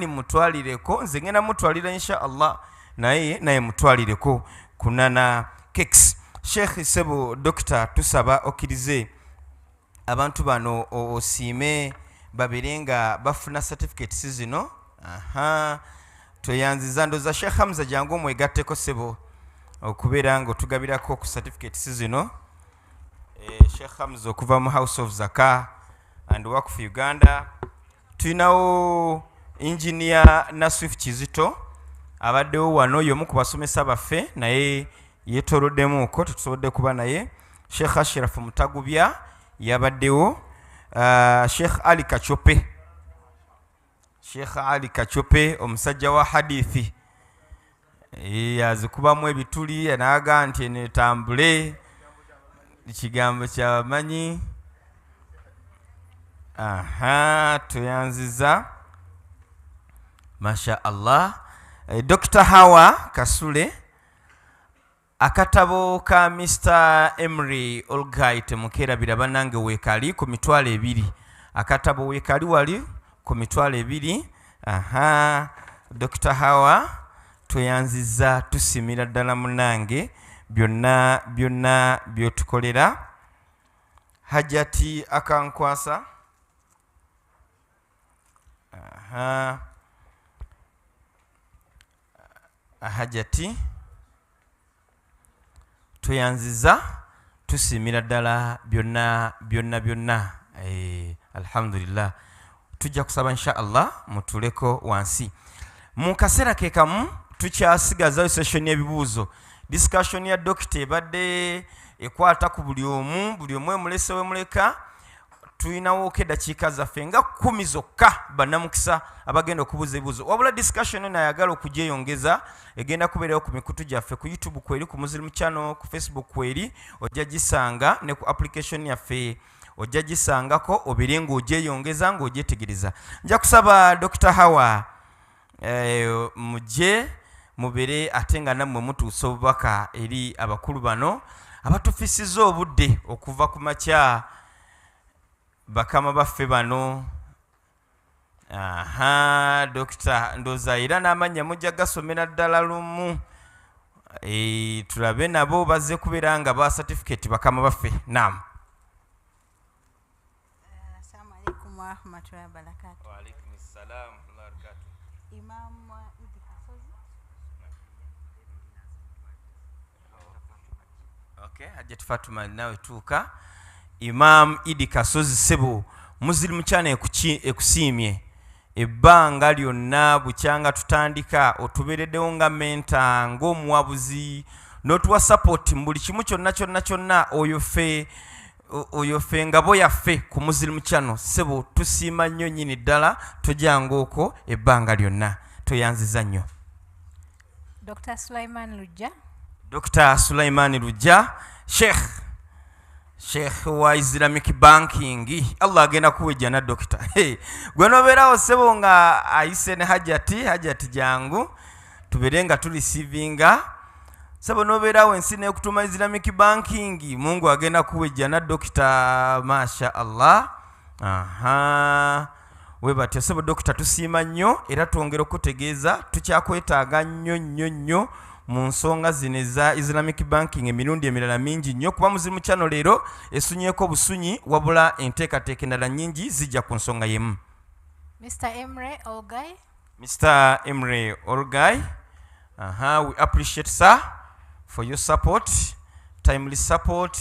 mutwalireko nze ngenda mutwalira insha allah naye mutwalireko kunana cakes. Sheikh Sebo Dokita tusaba okkirize abantu bano osiime babiri nga bafuna certificates zino. Tweyanziza ndoza Sheikh Hamza jangu omwegatteko Sebo okubeera nga otugabirako ku certificates zino. Sheikh Hamza okuva mu House of Zakah and Work for Uganda. Tulinawo engineer Naswif Kizito abaddewo wano y'omu ku basomesa baffe naye yeetooloddemuuko tetusobodde kuba naye. Sheikh Ashiraf Mutagubya yabaddewo. Sheikh Ali Kachope omusajja wa hadithi yazikubamu ebituli anaaga nti netambule ekigambo kyabamanyi. Tuyanziza masha Allah. Dr. Hawa Kasule akatabo ka Mr. Emre Olgay temukerabira banange weekali ku mitwalo 2 akatabo weekali wali ku mitwalo 2. Dr. Hawa tweyanziza tusimira ddala munange byonna byotukolera. Hajati Akankwasa Hajati tweyanziza tusimira ddala byonna. Alhamdulillah tujja kusaba insha Allah mutuleko wansi mu kaseera ke kamu tukyasigazayo session y'ebibuuzo. Discussion ya Dokita ebadde ekwata ku buli omu emulese we muleka. Tulinawo eddakiika zaffe nga 10 zokka bannamukisa abagenda okubuuza ebibuuzo wabula discussion eno ayagala okugyeyongeza egenda kubeerayo ku mikutu gyaffe ku YouTube kweri ku Muslim channel ku Facebook kweri ojja gisanga ne ku application yaffe ojja gisangako obere ng'ogyeyongeza ng'ogyetegereza. Nja kusaba Dr. Hawa mujje mubere ate nga nammwe mutuusa obubaka eri abakulu bano abatufisiza obudde okuva ku makya bakama baffe bano. Dokita ndoza era n'amanya mujja gasomera ddala lumu tulabe nabo bazze kubeera nga ba certificate bakama baffe. Naam. Assalamu alaikum wa rahmatullahi wa barakatuh. Wa alaikum assalam wa barakatuh. Imam Iddih Kasozi. Okay, Hajati Fatuma nawe tuuka. Imam Iddih Kasozi Sebo Muslim channel ekusiimye ebbanga lyonna bukyanga tutandika otubeereddewo nga menta ng'omuwabuzi n'otuwa support mu buli kimu kyonna oyo ffe ngabo yaffe ku Muslim channel Sebo tusiima nnyo nnyini ddala tojanga okwo ebbanga lyonna toyanziza nnyo. Dr. Sulaiman Lujja Sheikh wa Islamic banking. Allah agenda kuwejja na Dokita. Gwe nobeerawo Sebo nga ayise ne Hajati jangu tubeere nga tulisivinga Sebo nobeerawo ensi n'ekutuma Islamic banking Mungu agenda kuwejja na Dokita masha Allah. Webatyo Sebo Dokita tusiima nnyo era twongera okutegeeza tukyakwetaaga nnyo mu nsonga zino eza Islamic banking emirundi emirala mingi nnyo kuba Muslim channel leero esunyeeko obusunyi wabula enteekateeka endala nnyingi zijja ku nsonga yemu. Mr. Emre Olgay. We appreciate sir for your support, timely support.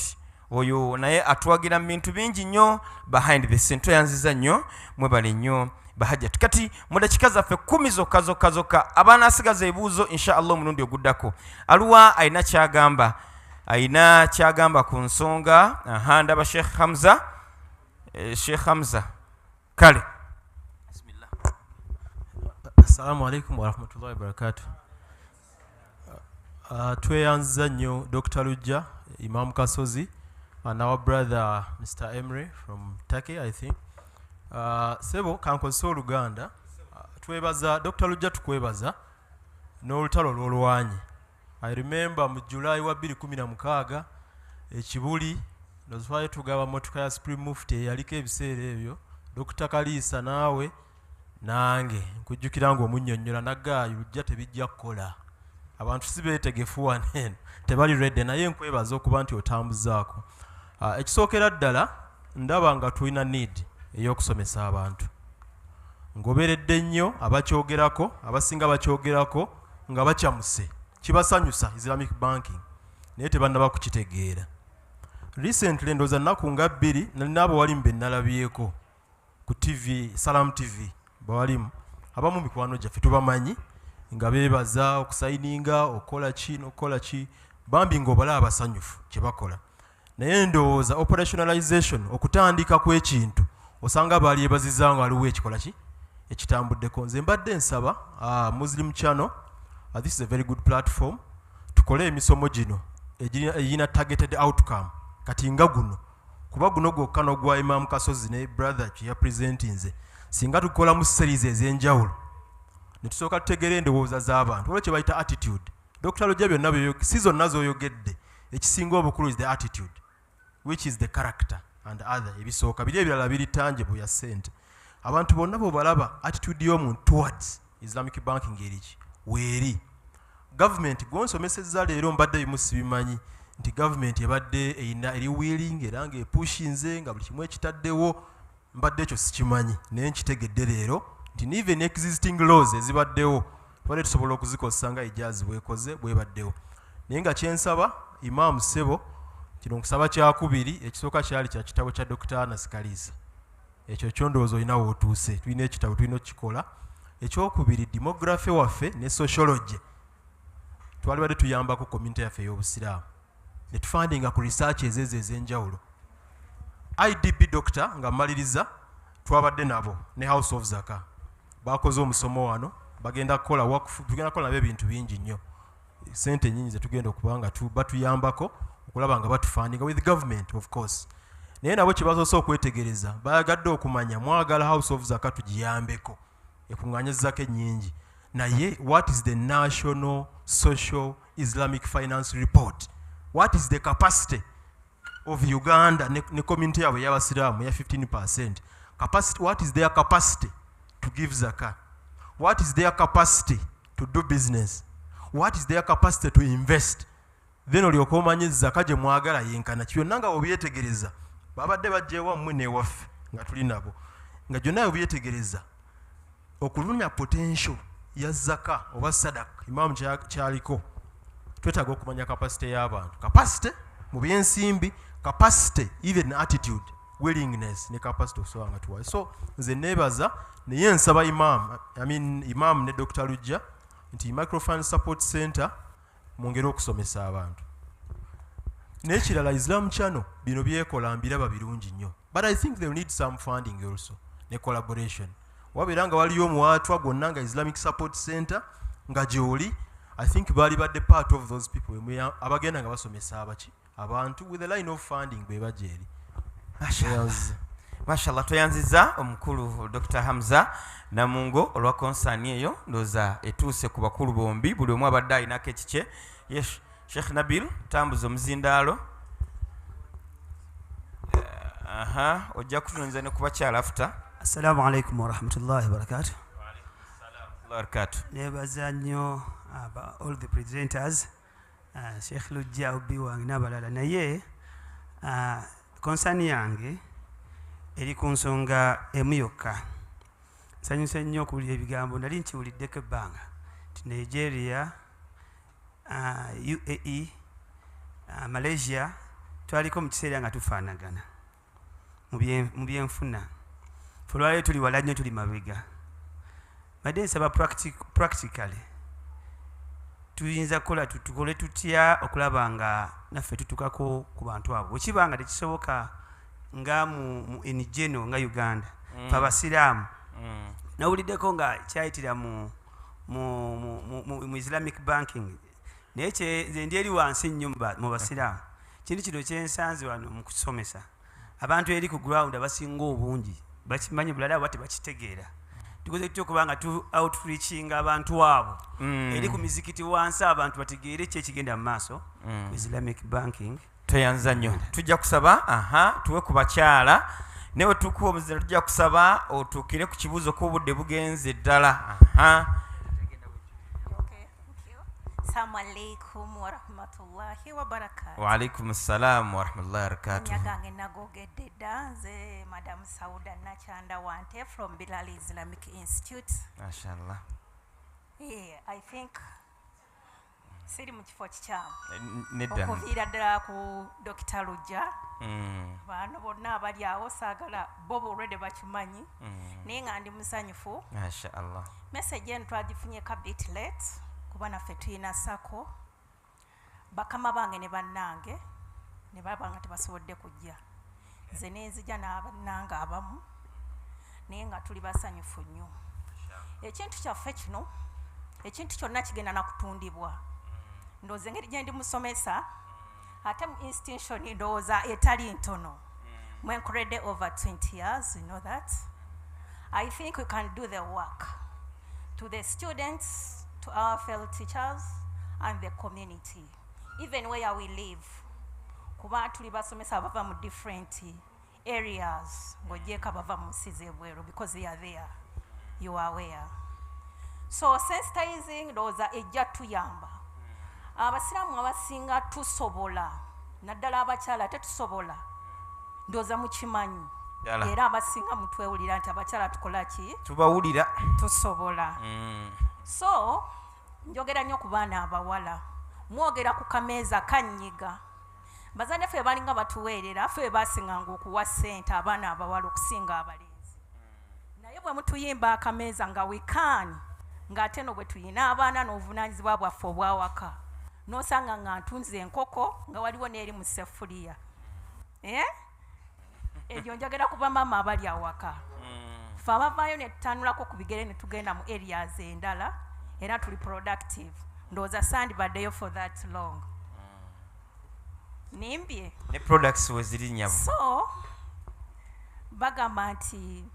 Oyo naye atuwagira mu bintu bingi nnyo behind the scene. Toyanziza nnyo mwebale nnyo Hajati. Kati mu dakiika zaffe 10 zokka abaana asigaza ebibuuzo insha Allah omulundi oguddako. Aluwa alina kyagamba ku nsonga. Ndaba Sheikh Hamza. Kale. Bismillah. Assalamu alaikum wa rahmatullahi wa barakatuh. Tweyanza nnyo Dr. Lujja, Imam Kasozi, and our brother Mr. Emre from Turkey, I think. Sebo kankozesa Oluganda. Twebaza Dr. Lujja, tukwebaza n'olutalo lw'olwanyi. I remember mu July wa 2016 ekibuli nozwaye tugaba motoka ya Supreme Mufti yaliko ebiseera ebyo. Dr. Kalisa naawe nange nkujjukira ng'omunnyonnyola naggaayo Lujja tebijja kukola. Abantu si beetegefu waneno tebali redde naye nkwebaza okuba nti otambuzaako. Ekisookera ddala ndaba nga tulina need ey'okusomesa abantu. Ngoberedde nnyo abakyogerako, abasinga bakyogerako nga bakyamuse. Kibasanyusa Islamic banking naye tebannaba kukitegeera. Recently ndowooza nnaku nga 2 nalina abawalimu be nalabyeko ku TV, Salam TV bawalimu abamu mikwano gyaffe tubamanyi nga beebaza okusayininga okola ki n'okola ki bambi ng'obalaba basanyufu kye bakola. Naye ndowooza operationalization okutandika kw'ekintu osanga baali yeebazizza nga waliwo ekikola ki ekitambuddeko. Nze mbadde nsaba Muslim channel, this is a very good platform, tukole emisomo gino egirina targeted outcome kati nga guno kuba guno gwokka n'ogwa Imam Kasozi ne brother kye yapresenti nze singa tukola mu series ez'enjawulo ne tusooka tutegere endowooza z'abantu olwo kye bayita attitude. Dr. Lujja byonna si zonna z'oyogedde ekisinga obukulu is the attitude which is the character and other ebisooka biri ebirala biri tangible ya ssente. Abantu bonna bw'obalaba attitude y'omuntu towards Islamic banking eriki weeri. Government gw'onsomesezza leero mbadde bimu sibimanyi nti government ebadde eri willing era ng'epushinze nga buli kimu ekitaddewo mbadde ekyo sikimanyi naye nkitegedde leero nti even existing laws ezibaddewo tubadde tusobola okuzikozesa nga ijaazi bwekoze bwebaddewo. Naye nga kyensaba Imam Sebo kino nkusaba kyakubiri ekisooka kyali kya kitabo kya Dr. Anas Kalisa. Ekyo kyondowooza olina wootuuse tulina ekitabo tulina okukikola. Ekyokubiri demography waffe ne sociology twali badde tuyambako community yaffe ey'obusiraamu ne tufandinga ku research ezo ez'enjawulo. IDP doctor nga mmaliriza twabadde nabo ne House of Zaka bakoze omusomo wano bagenda kukola wakfu tugenda kukola nabo ebintu bingi nnyo sente nnyingi ze tugenda okuba nga batuyambako okulaba nga batufandinga with government of course. Naye nabo kye basoose okwetegereza bayagadde okumanya mwagala House of Zaka tugiyambeko ekuŋŋaanyizzako ennyingi naye what is the national social Islamic finance report, what is the capacity of Uganda ne community yabwe y'abasiraamu ya 15% capacity, what is their capacity to give zakah, what is their capacity to do business, what is their capacity to invest. Then olyoka omanye zakah gye mwagala yenkana kyonna nga obyetegereza babadde bajjeewa mmwe n'ewaffe nga tuli nabo nga gyonna obyetegereza okulumya potential ya zakah oba sadaka Imam kyaliko twetaaga okumanya capacity y'abantu, capacity mu byensimbi, capacity even attitude, willingness ne capacity okusobola nga tuwayo. So nze neebaza naye nsaba Imam ne Dr. Lujja nti Microfinance Support Center mwongere okusomesa abantu. N'ekirala Islam channel bino byekola mbiraba birungi nnyo but I think they need some funding also ne collaboration. Wabeera nga waliyo omuwaatwa gwonna nga Islamic Support Center nga gy'oli I think baali badde part of those people abagenda nga basomesa abantu with the line of funding be bajeri. Mashallah toyanziza omukulu Dr. Hamza Namungo olwa konsani eyo ndoza etuuse ku bakulu bombi buli omu abadde ayinako ekikye. Yes, Sheikh Nabil tambuza omuzindaalo. Ojja kutunza ne kubakyala after. Assalamu alaikum wa rahmatullahi wa barakatuh. Wa alaikum assalam wa barakatuh. Nebaza nnyo all the presenters Sheikh Lujja Obi wange n'abalala naye konsani yange eri ku nsonga emu yokka. Nsanyuse nnyo okuwulira ebigambo nali nkiwuliddeko ebbanga nti Nigeria, UAE, Malaysia twaliko mu kiseera nga tufaanagana mu byenfuna. Fulwale tuli wala nnyo tuli mabega. Badde nsaba practically tuyinza kukola tukole tutya okulaba nga naffe tutukako ku bantu abo bwekiba nga tekisoboka nga mu enigeno nga Uganda fe abasiraamu nawuliddeko nga kyayitira mu Islamic banking naye nze ndi eri wansi nnyo mu basiraamu kintu kino kyensanze wano mu kusomesa abantu eri ku ground abasinga obungi bakimanyi bulala aba tebakitegeera tukoze tutya okuba nga tu outreaching abantu abo eri ku mizikiti wansi abantu bategeere ki ekigenda mu maaso ku Islamic banking. Toyanza nnyo tujja kusaba tuwe ku bakyala newe tukuwa omuzira tujja kusaba otuukire ku kibuuzo k'obudde bugenze ddala. Assalamu alaikum wa rahmatullahi wa barakatuh. Wa alaikum assalam wa rahmatullahi wa barakatuh. Nyagange nagogedde dda nze Madam Sauda Nachanda Wante from Bilal Islamic Institute. Mashallah. Yeah, I think siri mu kifo kikyamu Nedda. okuviira ddala ku Dr. Lujja bano bonna abali awo saagala bo already bakimanyi naye nga ndi musanyufu. Mashallah. Message eno twagifunyeko a bit late kuba naffe tulina sako bakama bange ne bannange ne baba nga tebasobodde kujja nze nenzija n'abannange abamu naye nga tuli basanyufu nnyo. Ekintu kyaffe kino ekintu kyonna kigenda nakutundibwa ndowooza engeri gye ndi musomesa ate mu institution ndowooza etali ntono mwenkoledde over 20 years, you know that. I think we can do the work to the students, to our fellow teachers and the community, even where we live. Kuba tuli basomesa bava mu different areas ng'ogyeko bava mu nsi z'ebweru because they are there, you are aware. So sensitizing ndowooza ejja tuyamba abasiraamu abasinga tusobola naddala abakyala tetusobola ndowooza mukimanyi era abasinga mutwewulira nti abakyala tukola ki tubawulira tusobola. So njogera nnyo ku baana abawala mwogera ku kameeza kanyiga bazadde ffe balinga batuweerera ffe basinganga okuwa ssente abaana abawala okusinga abalenzi naye bwe mutuyimba akameeza nga wekaani ng'ate no bwe tuyina abaana n'obuvunaanyizibwa bwaffe obwawaka n'osanga nga ntunze enkoko nga waliwo n'eri mu seffuliya ebyo njagala kuba maama abali awaka ffe abavaayo ne tutanulako ku bigere ne tugenda mu areas endala era tuli productive ndowooza sandibaddeyo for that long nimbye ne products we ziri nnyabo. So bagamba nti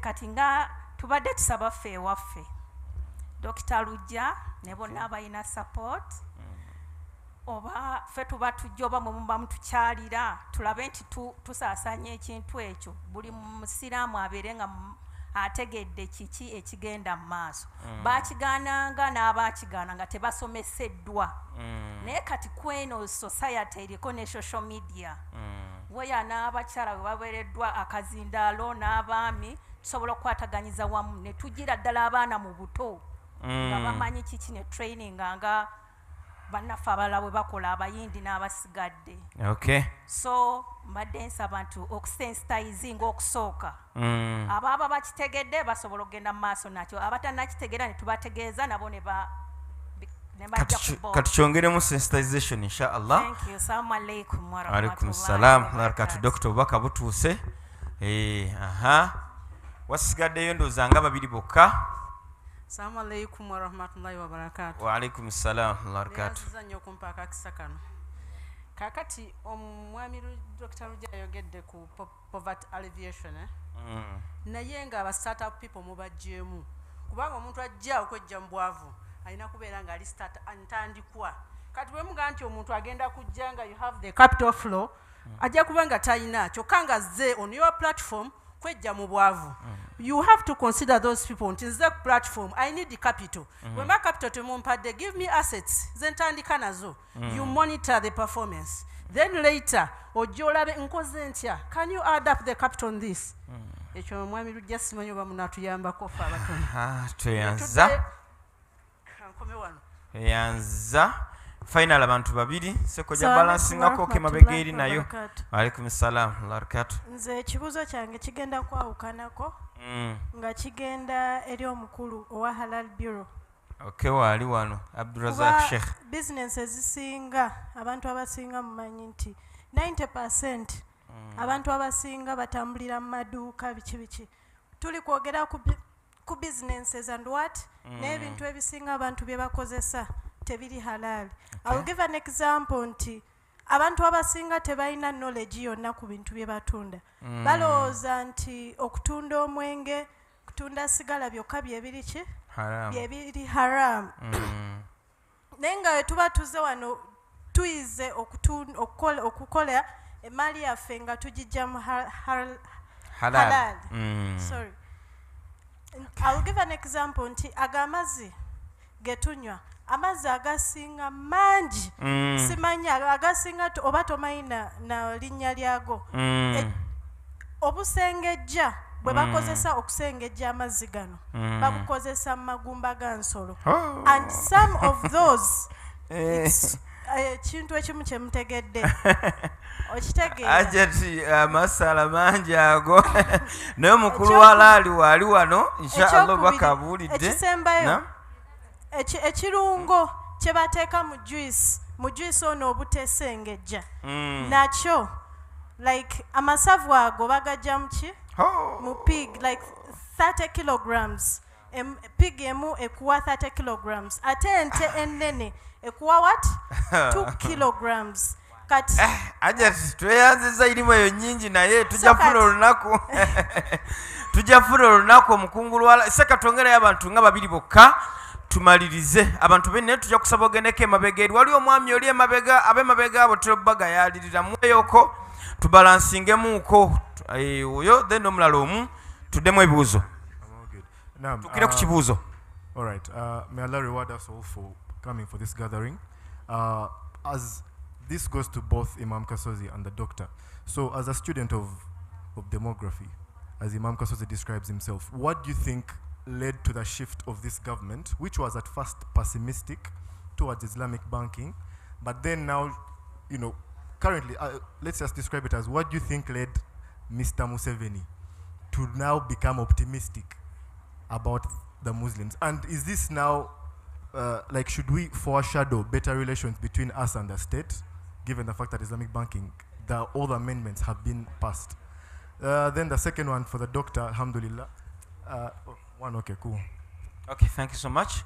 kati nga tubadde tusaba ffe ewaffe Dr. Lujja ne bonna abalina support oba ffe tuba tujja oba mwe muba mutukyalira tulabe nti tusaasaanya ekintu ekyo buli musiraamu abeere nga ategedde kiki ekigenda mu maaso. Baakigaananga n'abaakigaana nga tebasomeseddwa naye kati kweno society eriko ne social media weya n'abakyala we baweereddwa akazindaalo n'abaami tusobola okukwataganyiza wamu ne tugira ddala abaana mu buto nga bamanyi kiki ne training nga bannaffe abalala bwe bakola abayindi n'abasigadde. Okay. So mbadde nsaba nti okusensitizing okusooka abaaba bakitegedde basobola okugenda mu maaso nakyo abatannakitegeera ne tubategeeza nabo ne bajja ku board. Kati kyongeremu sensitization inshallah. Thank you. Assalamu alaikum wa Alaikum rahmatullahi salam wa wa barakatuh. barakatuh. Dr. Obaka butuuse. Wasigaddeyo ndowooza nga babiri bokka. Assalamu alaikum wa rahmatullahi wa barakatuh. Wa alaikum salam wa barakatuh. Nyanziza nnyo okumpa akakisa kano. Kakati omwami Dr. Lujja ayogedde ku poverty alleviation naye nga aba startup people mubajjeemu kubanga omuntu ajja okwejja mu bwavu alina kubeera nga ali ntandikwa kati bwe mugaa nti omuntu agenda kujja nga you have the capital flow ajja kuba nga talina kyokka nga zze on your platform kwejja mu bwavu. You have to consider those people nti nze platform I need the capital. Bwe mba capital temumpadde give me assets ze ntandika nazo. You monitor the performance then later ojja olabe nkoze ntya can you add up the capital on this. Ekyo omwami Lujja simanyi oba munatuyambako ffe abatono. Tweyanza. Kankome wano. Yanza. Final abantu babiri sekoja balansingako ke mabega eri nayo. Alaikum salam wa barakatuh. Nze ekibuuzo kyange kigenda kwawukanako nga kigenda eri omukulu owa Halal Bureau. Okay, wali wano Abdurazak Sheikh. Business ezisinga abantu abasinga mumanyi nti 90% abantu abasinga batambulira mu maduuka biki tuli kwogera ku businesses and what n'ebintu ebisinga abantu bye bakozesa tebiri halal. I will give an example nti abantu abasinga tebalina knowledge yonna ku bintu bye batunda. Balowooza nti okutunda omwenge, kutunda sigala byokka byebiri ki? Byebiri haram. Naye nga tuba tuze wano tuyize okukola emali yaffe nga tugijja mu halal. Sorry. I will give an example nti agamazi getunywa amazzi agasinga mangi simanyi agasinga oba tomanyi na linnya lyago obusengejja bwe bakozesa okusengejja amazzi gano bakukozesa mu magumba ga nsolo and some of those ekintu ekimu kyemutegedde okitegeera Hajati amasala mangi ago naye mukulu wa laali waali wano inshallah bakabuulidde ekisembayo ekirungo kye bateeka mu juice ono obutesengejja nakyo like amasavu ago bagajja mu ki mu pig like 30 kilograms pig emu ekuwa 30 kilograms ate ente ennene ekuwa what 2 kilograms kati Hajati tweyanziza irimu eyo nyingi naye tujja kufuna olunaku tujja kufuna olunaku omukungulu wala seka twongerayo abantu nga babiri bokka tumalirize abantu benne tujja kusaba ogendeko emabega eri wali omwami oli emabega ab'emabega abo tulabbaga yalirira mweyoko tubalansingemu oyo then omulala omu tuddemu ebibuuzo tukire ku kibuuzo. All right. May Allah reward us all for coming for this gathering. As this goes to both Imam Kasozi and the doctor. So as a student of demography, as Imam Kasozi describes himself, what do you think led to the shift of this government, which was at first pessimistic towards Islamic banking, but then now, you know, currently, let's just describe it as, what do you think led Mr. Museveni to now become optimistic about the Muslims? And is this now, like, should we foreshadow better relations between us and the state, given the fact that Islamic banking, all the amendments have been passed? Then the second one for the doctor, alhamdulillah. Okay, cool. Okay, thank you so much.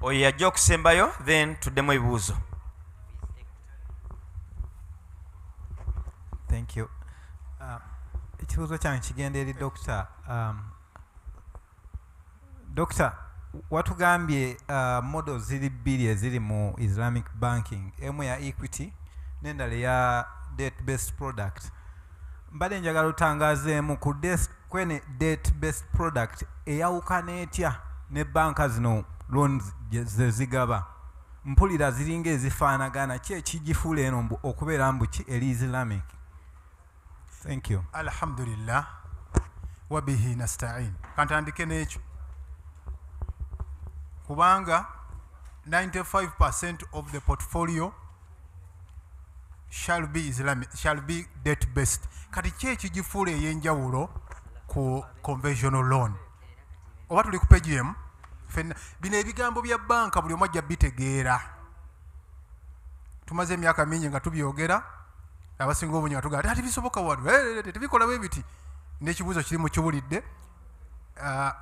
Oya joke sembayo, then tuddemu ebibuuzo. Thank you. Ekibuuzo kyange kigenda eri Dr. Dr. watugambye models ziri bbiri eziri mu Islamic banking, emu ya equity n'endala ya debt based product. Mbadde njagala otangazeemu kwene debt based product eyawukana etya ne banka zino loans ze zigaba. Mpulira ziringa ezifaanagana, ki ekigifuula eno okubeera mbu ki eri Islamic? Thank you. Alhamdulillah wa bihi nasta'in. Kantandike n'ekyo kubanga 95% of the portfolio shall be Islamic, shall be debt based. Kati ki ekigifuula ey'enjawulo ku conventional loan? Oba tuli ku page emu fenna bino ebigambo bya banka buli omu ajja bitegeera. Tumaze emyaka mingi nga tubyogera, abasinga obungi nga tugamba ati bisoboka wano tebikola bwe biti, n'ekibuuzo kiri mu kiwulidde.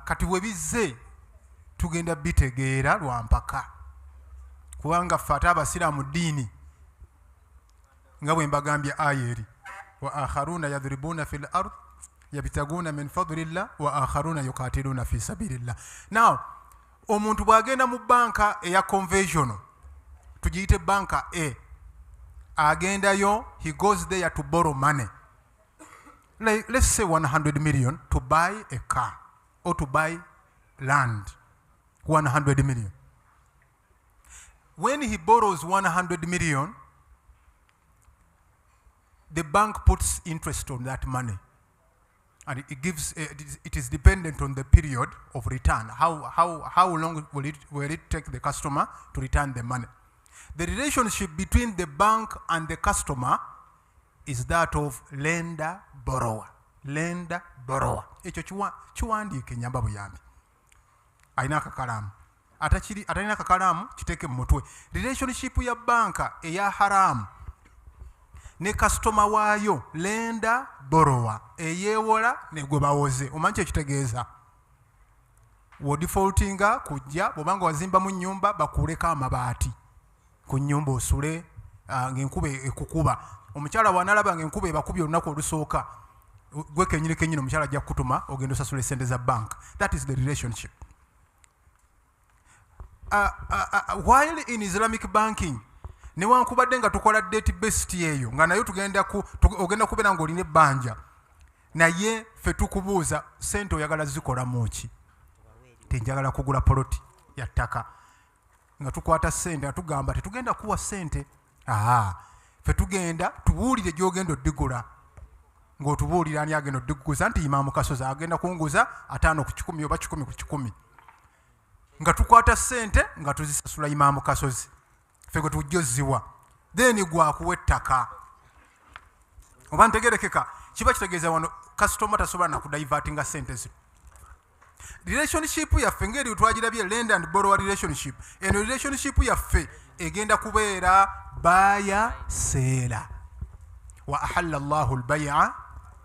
Kati bwe bizze tugenda bitegeera lwa mpaka, kubanga ffe ate abasiraamu ddiini nga bwe mbagambye aya eri wa akharuna yadribuna fil ard yabtaguna min fadlillah wa akharuna yuqatiluna fi sabilillah. Now omuntu bwagenda mu banka eya conventional, tugiyite banka A, agendayo, he goes there to borrow money, like let's say 100 million to buy a car or to buy land. 100 million. When he borrows 100 million, the bank puts interest on that money, and it gives it is dependent on the period of return. How long will it take the customer to return the money? The relationship between the bank and the customer is that of lender borrower. Lender borrower. Ekyo kiwandiike nyamba buyambi. Aina akakalamu. Atalina akakalamu kiteeke mu mutwe. Relationship ya banka eya haramu ne customer waayo lender borrower eyeewola ne gwe bawoze. Omanyi ekitegeeza? wodifaultinga kujja bwobanga wazimba mu nnyumba bakuuleko amabaati ku nnyumba osule ng'enkuba ekukuba. Omukyala bw'anaalaba ng'enkuba ebakubye olunaku olusooka gwe kenyini kenyini omukyala ajja kukutuma ogenda osasula essente za bank. That is the relationship. While in Islamic banking newankubadde nga tukola date based eyo nga nayo ogenda kubeera ng'olina ebbanja naye ffe tukubuuza ssente oyagala zikolamu ki? Tenjagala kugula poloti ya ttaka nga tukwata ssente nga tugamba tetugenda kuwa ssente. Ffe tugenda tubuulire gy'ogenda oddigula ng'otubuulira ani agenda oddiguza nti Imam Kasozi agenda kunguza 5 ku 10 oba 10 ku 10 nga tukwata ssente nga tuzisasula Imam Kasozi ffe gwe tujjozziwa then gwakuwa ettaka. Oba ntegerekeka kiba kitegeeza wano kasitoma tasobola nakudivertinga ssente zino. Relationship yaffe ngeri twagirabye lend and borrow relationship. Eno relationship yaffe egenda kubeera baya seera. Wa ahalla Allahu al-bay'a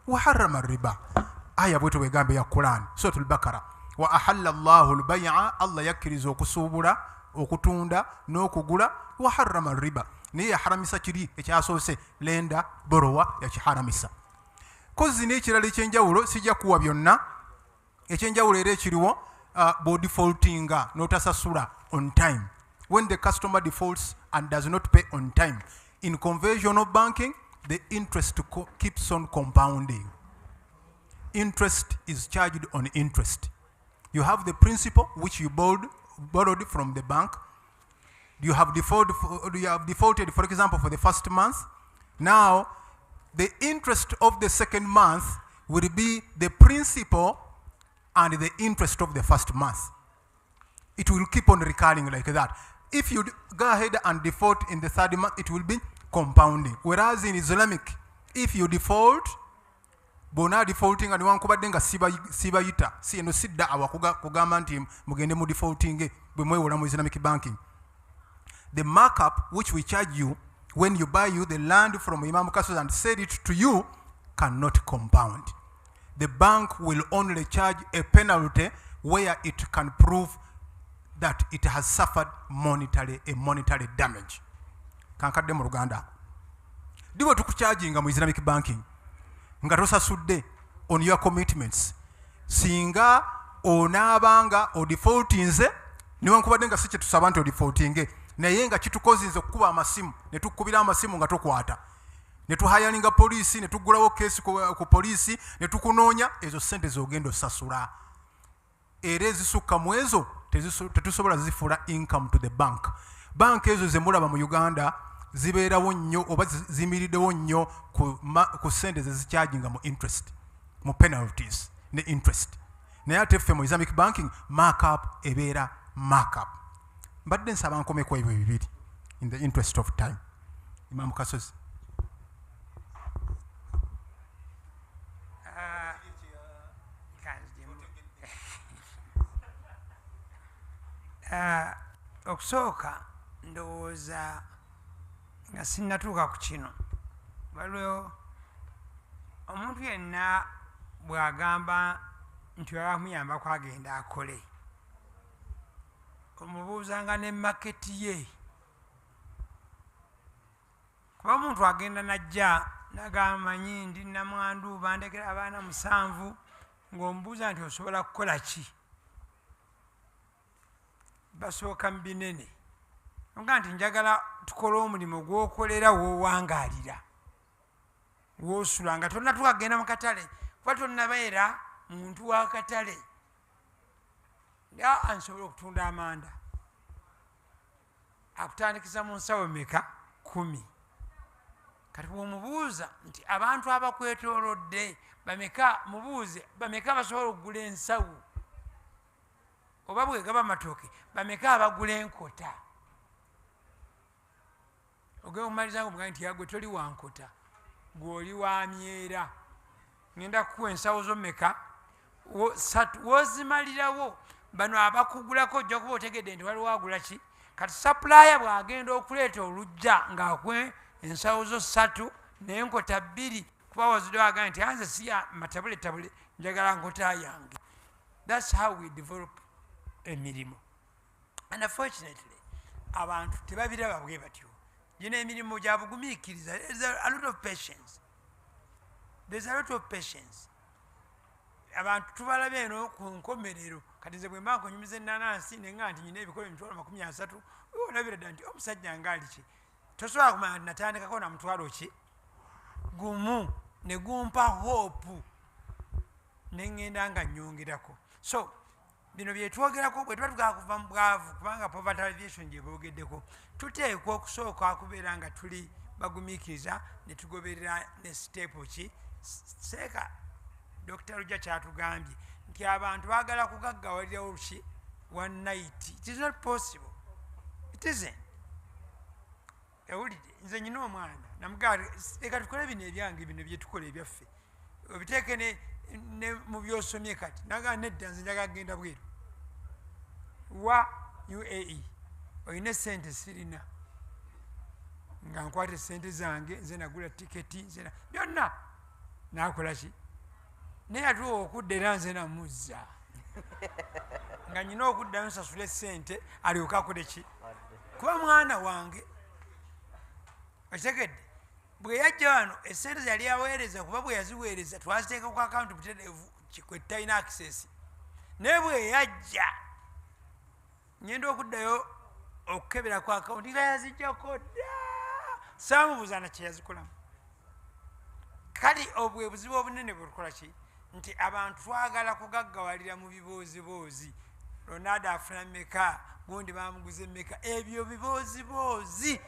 wa harrama ar-riba. Aya bwetu wegambe ya Quran Suratul Bakara. Wa ahalla Allahu al-bay'a, Allah yakkiriza okusuubula okutunda n'okugula, wa harrama ar-riba, naye yaharamisa kiri ekyasoose lenda borowa yakiharamisa. Kozi n'ekirala ekyenjawulo sijja kuwa byonna. Ekyenjawulo era ekiriwo bw'odefaultinga n'otasasula on time. When the customer defaults and does not pay on time, in conventional banking, the interest keeps on compounding. Interest is charged on interest. You have the principal which you borrowed from the bank. You have defaulted, for example, for the first month. Now, the interest of the second month will be the principal and the interest of the first month. It will keep on recurring like that. If you go ahead and default in the third month, it will be compounding. Whereas in Islamic, if you default, bona defaulting and wankubadde nga sibayita si eno sidda awakugamba nti mugende mu defaulting bwe mwewola mu Islamic banking. The markup which we charge you when you buy the land from Imam Kasozi and sell it to you cannot compound. The bank will only charge a penalty where it can prove that it has suffered monetary damage. Kankadde mu Uganda. Diwe tukucharginga mu Islamic banking. Nga tosasudde on your commitments. Singa onaabanga odifaultinze newankubadde nga si kye tusaba nti odifaultinge naye nga kitukozinze okukuba amasimu ne tukubira amasimu nga tokwata ne tuhayalinga poliisi ne tuggulawo keesi ku poliisi ne tukunoonya ezo ssente zogenda osasula era ezisukka mu ezo tetusobola zifuula income to the bank. Bank ezo ze mulaba mu Uganda zibeerawo nnyo oba zimiriddewo nnyo ku ssente ze zicharginga mu interest mu penalties ne interest. Naye ate ffe mu Islamic banking markup ebeera markup. Mbadde nsaba nkomeko ebyo bibiri in the interest of time. Imam Kasozi. Okusooka ndowooza nga sinnatuuka ku kino waliwo omuntu yenna bw'agamba nti oyamuyambako agenda akole omubuuzanga ne maketi ye kuba omuntu agenda najja nagamba manyi ndi namwandu bandekera abaana 7 ng'omubuuza nti osobola kukola ki basooka mu binene nga nti njagala tukole omulimu gw'okolera w'owangaalira w'osula nga tonna tukagenda mu katale kuba tonnabeera muntu wa katale nsobola okutunda amanda akutandikiza mu nsawo meka 10 kati bw'omubuuza nti abantu abakwetoolodde bameka mubuuze bameka basobola okugula ensawo oba bwegaba matooke bameka abagula enkota ogenda kumaliriza nga omugambi nti yagwe toli wa nkota gw'oli wa myera ngenda kukuwa ensawo zo meka 3 wozimalirawo bano abakugulako ojja kuba otegedde nti waliwo agula ki kati supplier bw'agenda okuleeta olujja ng'akuwe ensawo zo 3 n'enkota 2 kuba wazidde wagamba nti anze si matabule njagala nkota yange. That's how we develop emirimu. And unfortunately, abantu tebabiraba bwe batyo. Gino emirimu gya bugumiikiriza. There's a lot of patience. There's a lot of patience. Abantu tubalabe eno ku nkomerero kati nze bwe mba nkunyumiza ennaanansi ne nga nti nyina ebikolo emitwalo 30 olabira dda nti omusajja ngaali ki tosobola kumanya nti natandikako na mutwalo ki gumu ne gumpa hope ne ŋŋenda nga nnyongerako. So bino bye twogerako bwe tuba tugala kuva mu bwavu kubanga poverty alleviation gye boogeddeko tuteekwa okusooka kubeera nga tuli bagumiikiriza ne tugoberera ne siteepu ki seeka Dr. Lujja kyatugambye nti abantu baagala kugaggawalirawo ki one night. It is not possible. It isn't. Ewulidde nze nyina omwana namugaa leka tukole bino ebyange bino bye tukola ebyaffe obiteeke ne mu byosomye kati nagaa nedda nze njagala kugenda bweru wa UAE olina esente sirina nga nkwata esente zange nze nagula tiketi nze byonna nakola ki naye atuwa okudda era nze namuzza nga nyina okuddayo nsasula esente alyoka akole ki kuba mwana wange okitegedde bwe yajja wano esente zeyali aweereza kuba bwe yaziweereza twaziteeka ku akawunti butereevu kwe talina access naye bwe yajja ngenda okuddayo okukebera ku akawunti nga yazijjako dda saamubuuza na kye yazikolamu. Kale obwe buzibu obunene bwe tukola ki nti abantu twagala kugaggawalira mu bibooziboozi. Ronaldo afuna mmeka gundi bamuguze mmeka ebyo bibooziboozi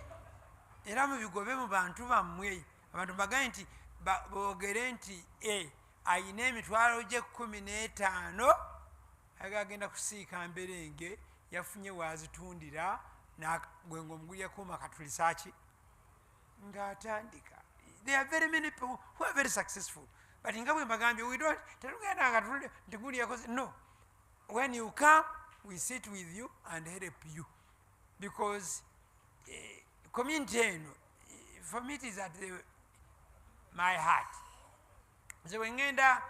era mubigobe mu bantu bammwe abantu bagaye nti boogere nti ayina emitwalo gye 15 agagenda kusiika mberenge yafunye wazitundira gwe ng'omugulyakuuma katulisaaki ng'atandika. There are very many people who are very successful. But in Gabon, we don't. No. When you come, we sit with you and help you. Because community, for me, it is at my heart. So when I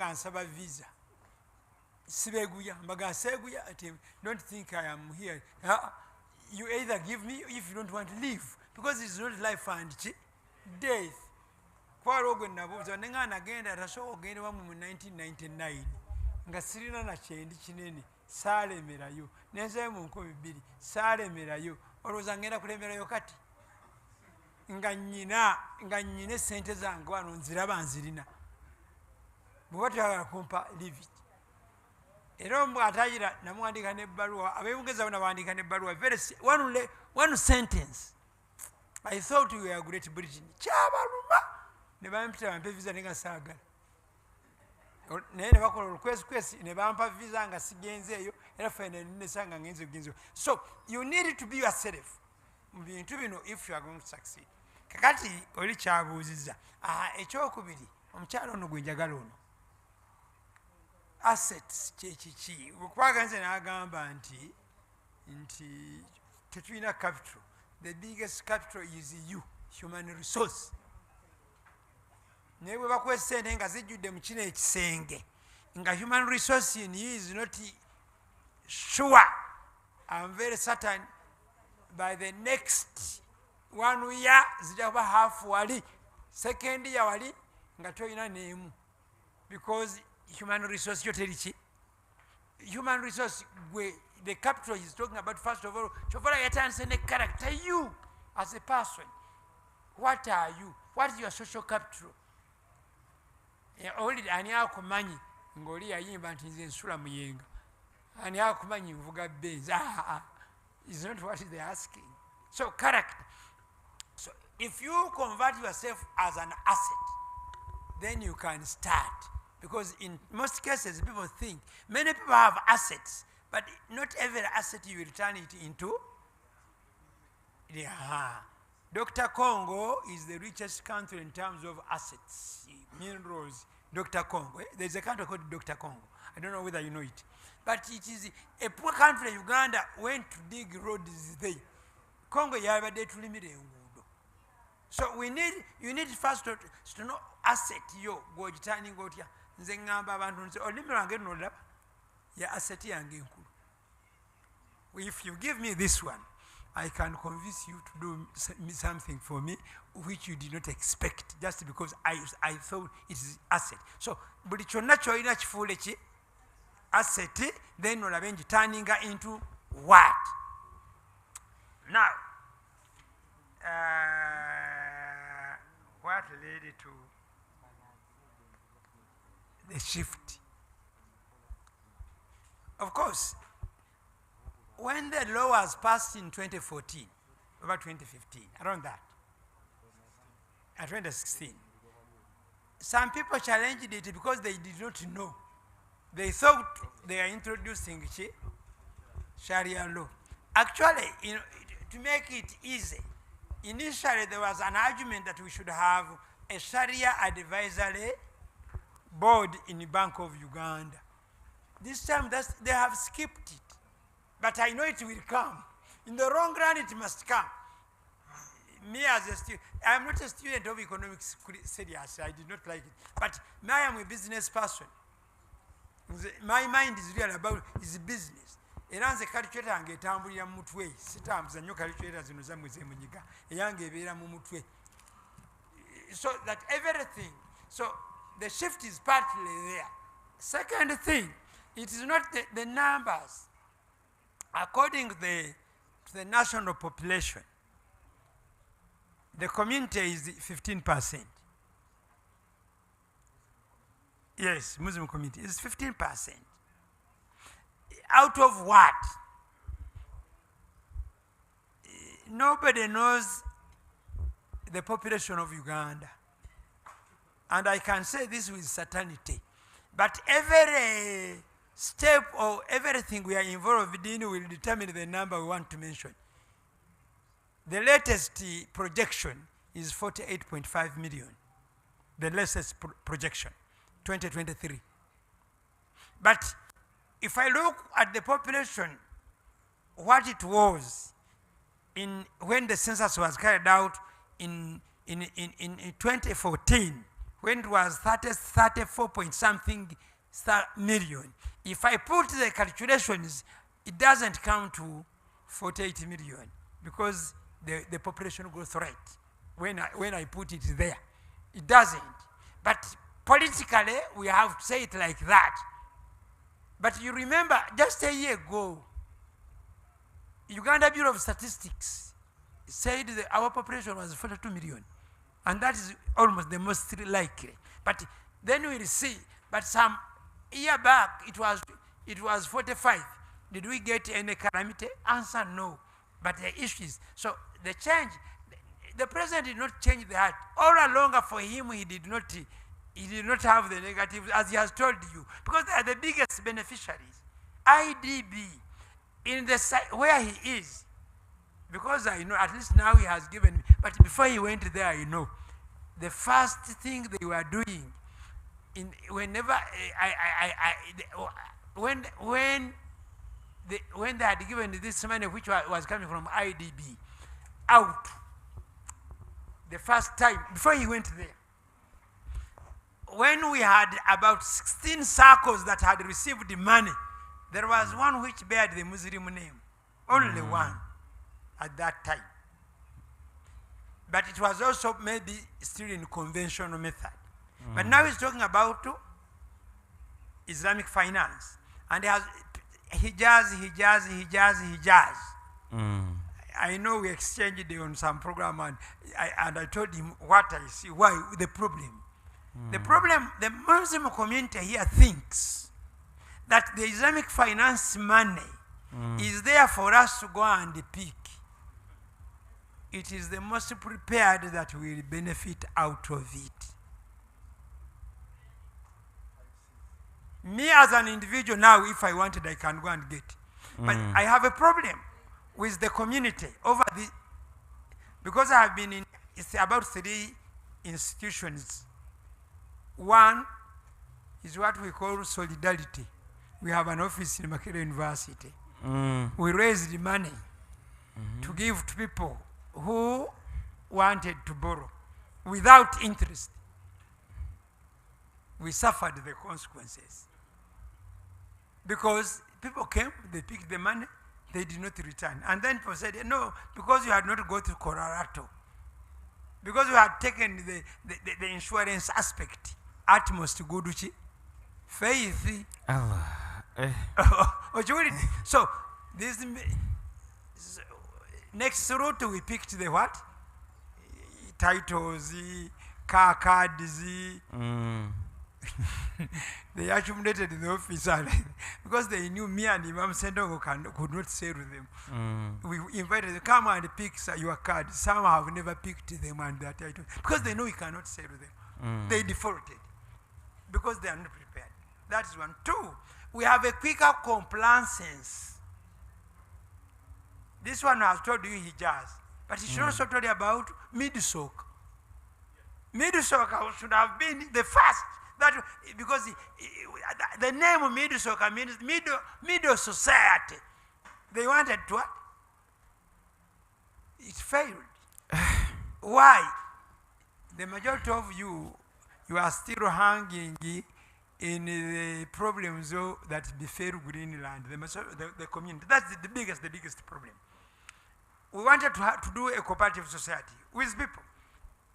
ensaba visa, don't think I am here. You either give me if you don't want to leave. Because it's not life and death. Kwarogo nabuuza nenga nagenda tasobola okugenda wamu mu 1999 nga sirina na kyendi kinene saalemerayo nenzayo mu 2000 saalemerayo olowooza ngenda kulemerayo kati nga nyina esente zange wano nziraba nzirina bweba tuyagala kumpa leave it. Era omwatayira namuwandiika n'ebbaluwa abeebugeza bo nabawandiika n'ebbaluwa one sentence. I thought we were Great Britain. Chabaluma. Ne bampita bampe visa nenga saagala. Naye ne bakola olukwesi ne bampa visa nga sigenzeeyo era fene nesanga ngenze kugenzeeyo. So you need to be yourself. Mu bintu bino if you are going to succeed. Kakati oli kyabuuzizza. Ekyokubiri omukyalo ono gwe njagala ono. Assets kyekiki. Okwaga nze n'agamba nti tetulina capital. The biggest capital is you, human resource. Newe bakuwa sente nga zijjudde mu kino ekisenge nga human resource in you is not sure. I'm very certain by the next 1 year zijja kuba half wali, second year wali nga toyina neemu because human resource yo teri ki human resource gwe. The capital he's talking about, first of all, character, you as a person. What are you? What is your social capital? Only ani akumanyi ngoli yayimba nti nze nsula muyenga. Ani akumanyi nvuga Benz. Is not what they're asking. So character. So if you convert yourself as an asset, then you can start. Because in most cases, people think many people have assets. But not every asset you will turn it into. Dr. Congo is the richest country in terms of assets, minerals. Dr. Congo. There's a country called Dr. Congo. I don't know whether you know it. But it is a poor country. Uganda went to dig roads there. Congo yabadde tulimira enguudo. So you need first to know asset yo gw'ogitaninga otya. Nze ngamba abantu nze olulimi lwange luno olulaba. ya asset yange enkulu. If you give me this one, I can convince you to do something for me which you did not expect, just because I thought it is asset. So buli kyonna kyolina kifuule ki asset, then olabe turning into what? Now, what led to the shift? Of course, when the law was passed in 2014, about 2015, around that, 2016, some people challenged it because they did not know. They thought they are introducing Sharia law. Actually, to make it easy, initially there was an argument that we should have a Sharia advisory board in the Bank of Uganda. This time they have skipped it. But I know it will come. In the long run, it must come. Me as a student, I am not a student of economics seriously. I did not like it. But I am a business person. My mind is real about is business. Era nze calculator yange etambulira mu mutwe. Sitambuza nnyo calculator zino zammwe zemunyiga. Eyange ebeera mu mutwe. So that everything. So the shift is partly there. Second thing, it is not the numbers. According to the national population, the community is 15%. Yes, Muslim community is 15%. Out of what? Nobody knows the population of Uganda. And I can say this with certainty. But every step or everything we are involved in will determine the number we want to mention. The latest projection is 48.5 million. The latest projection, 2023. But if I look at the population, what it was when the census was carried out in 2014, when it was 34 point something million. If I put the calculations, it doesn't come to 48 million because the population growth rate, when I put it there, it doesn't. But politically, we have to say it like that. But you remember, just a year ago, Uganda Bureau of Statistics said that our population was 42 million. And that is almost the most likely. But then we'll see. But some year back, it was 45. Did we get any calamity? Answer, no. But the issues. So the change, the president did not change the heart. All along for him, he did not have the negative, as he has told you, because they are the biggest beneficiaries. IDB, in the where he is, because I know, at least now he has given me, but before he went there, I know, the first thing they were doing, when they had given this money, which was coming from IDB, out, the first time, before he went there, when we had about 16 circles that had received the money, there was one which bared the Muslim name, only one at that time. But it was also maybe still in conventional method. But now he's talking about Islamic finance. And he has Hijaz. I know we exchanged it on some program, and I told him what I see, why the problem. The problem, the Muslim community here thinks that the Islamic finance money is there for us to go and pick. It is the most prepared that will benefit out of it. Me as an individual now, if I wanted, I can go and get. But I have a problem with the community over the, because I have been in, it's about 3 institutions. One is what we call solidarity. We have an office in Makerere University. We raise the money to give to people who wanted to borrow without interest. We suffered the consequences. Because people came, they picked the money, they did not return. And then people said, no, because you had not go to Colorado, because you had taken the insurance aspect, utmost good faith. So this next route we picked the what? Titles, car cards. They accumulated in the office because they knew me and Imam Sendogo could not sell them. We invited them, come and pick your card. Some have never picked them and their title because they know we cannot sell them. They defaulted because they are not prepared. That is one. Two, we have a quicker compliance. This one has told you Hijaz, but it should also tell you about Midsok. Midsok should have been the first. That because the name of Midsok means middle society. They wanted to what? It failed. Why? The majority of you are still hanging in the problems that befell Greenland, the community. That's the biggest problem. We wanted to do a cooperative society with people.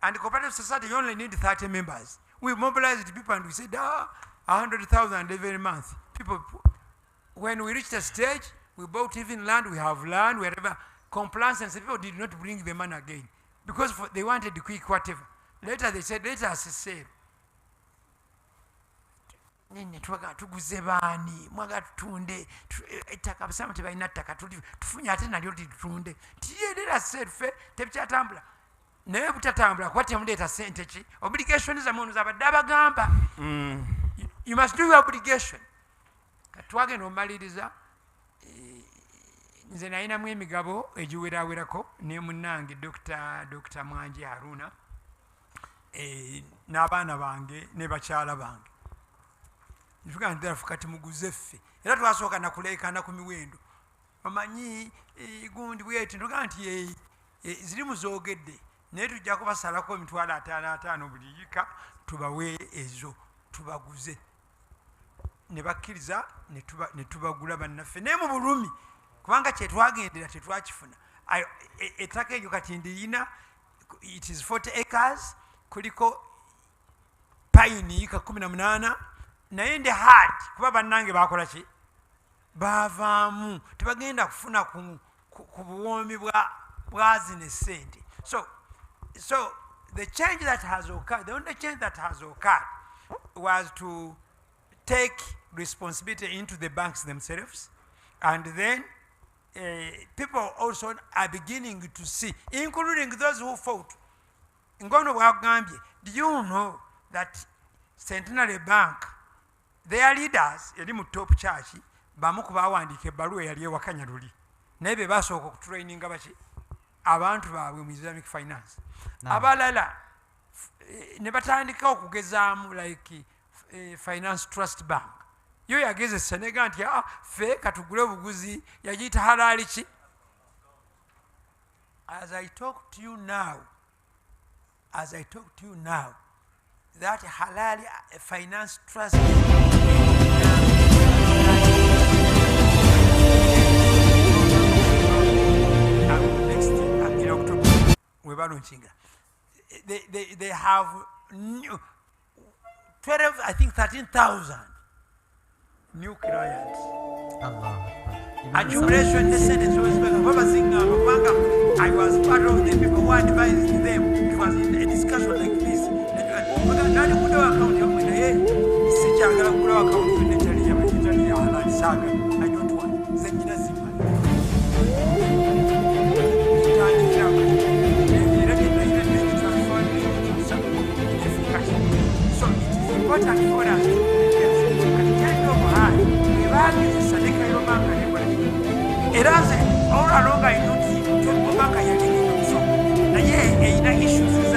And the cooperative society, you only need 30 members. We mobilized people and we said, 100,000 every month. People, when we reached a stage, we bought even land, we have land, wherever. Compliance, and people did not bring the money again. Because they wanted quick whatever. Later they said, let us sell. Tuguze baani mwaga tutunde ettaka basama tebalina ttaka tufunye ate nalyo tutunde let us sell fe tebikyatambula naye butatambula kuba temuleeta sente ki obligation zammwe ono zabadde abagamba you must do your obligation. Katwagenda omaliriza nze nalinamu emigabo egiwerawerako ne munnange Dr. Mwangi Haruna n'abaana bange ne bakyala bange nitugaa ntirafu kati muguze ffe era twasooka nakuleekana ku miwendo omanyi gundi bweti ntugaa nti ziri muzoogedde naye tujja kubasalako emitwalo 5 buli yika tubawe ezo tubaguze ne bakkiriza ne tubagula bannaffe naye mu bulumi kubanga kyetwagendera tetwakifuna ettaka eryo kati ndirina it is 40 acres kuliko pine yika 18 naye ndi hard kuba bannange bakola ki baavaamu tebagenda kufuna ku buwoomi bwa zino essente. So the change that has occurred, the only change that has occurred was to take responsibility into the banks themselves, and then people also are beginning to see, including those who fought. Ngono bwagambye, do you know that Centenary Bank, their leaders, eri mu top church, bamu ku bawandiika ebbaluwa eyali ewakanya luli naye be basooka okutraininga baki abantu baabwe mu Islamic finance. Abalala ne batandika okugezaamu like finance trust bank yo yagezesa nega nti ffe katugule obuguzi yagiyita halali ki. As I talk to you now, that halali finance trust in October we're launching. They have 12, I think 13,000 new clients. Accumulation descendants was I was part of the people who advised them. It was a discussion like this. I don't want. So it is important for us it has all along I don't see to bank I didn't so na issues is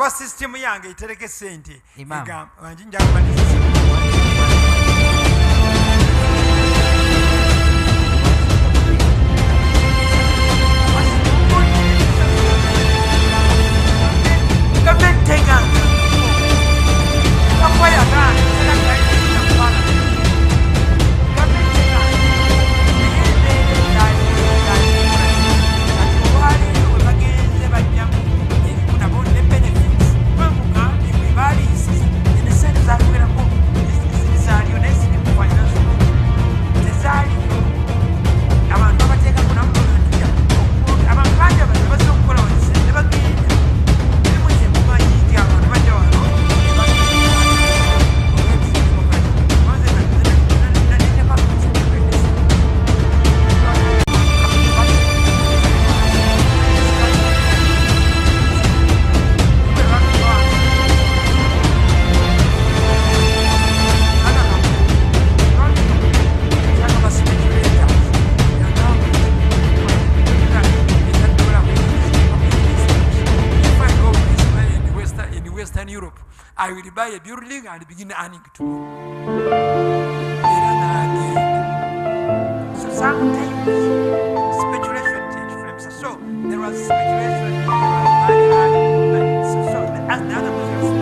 kuba sisitemu yange etereka sente Imam. I will buy a building and begin earning tomorrow. So sometimes speculation takes frames. So there was speculation. So as the other person,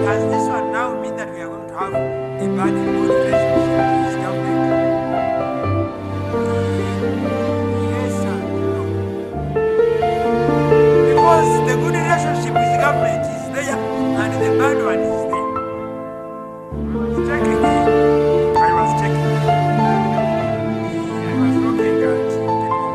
does this one now mean that we are going to have a bad and good relationship with this government? Yes and no. Because the good relationship with the government is there and the bad one is there.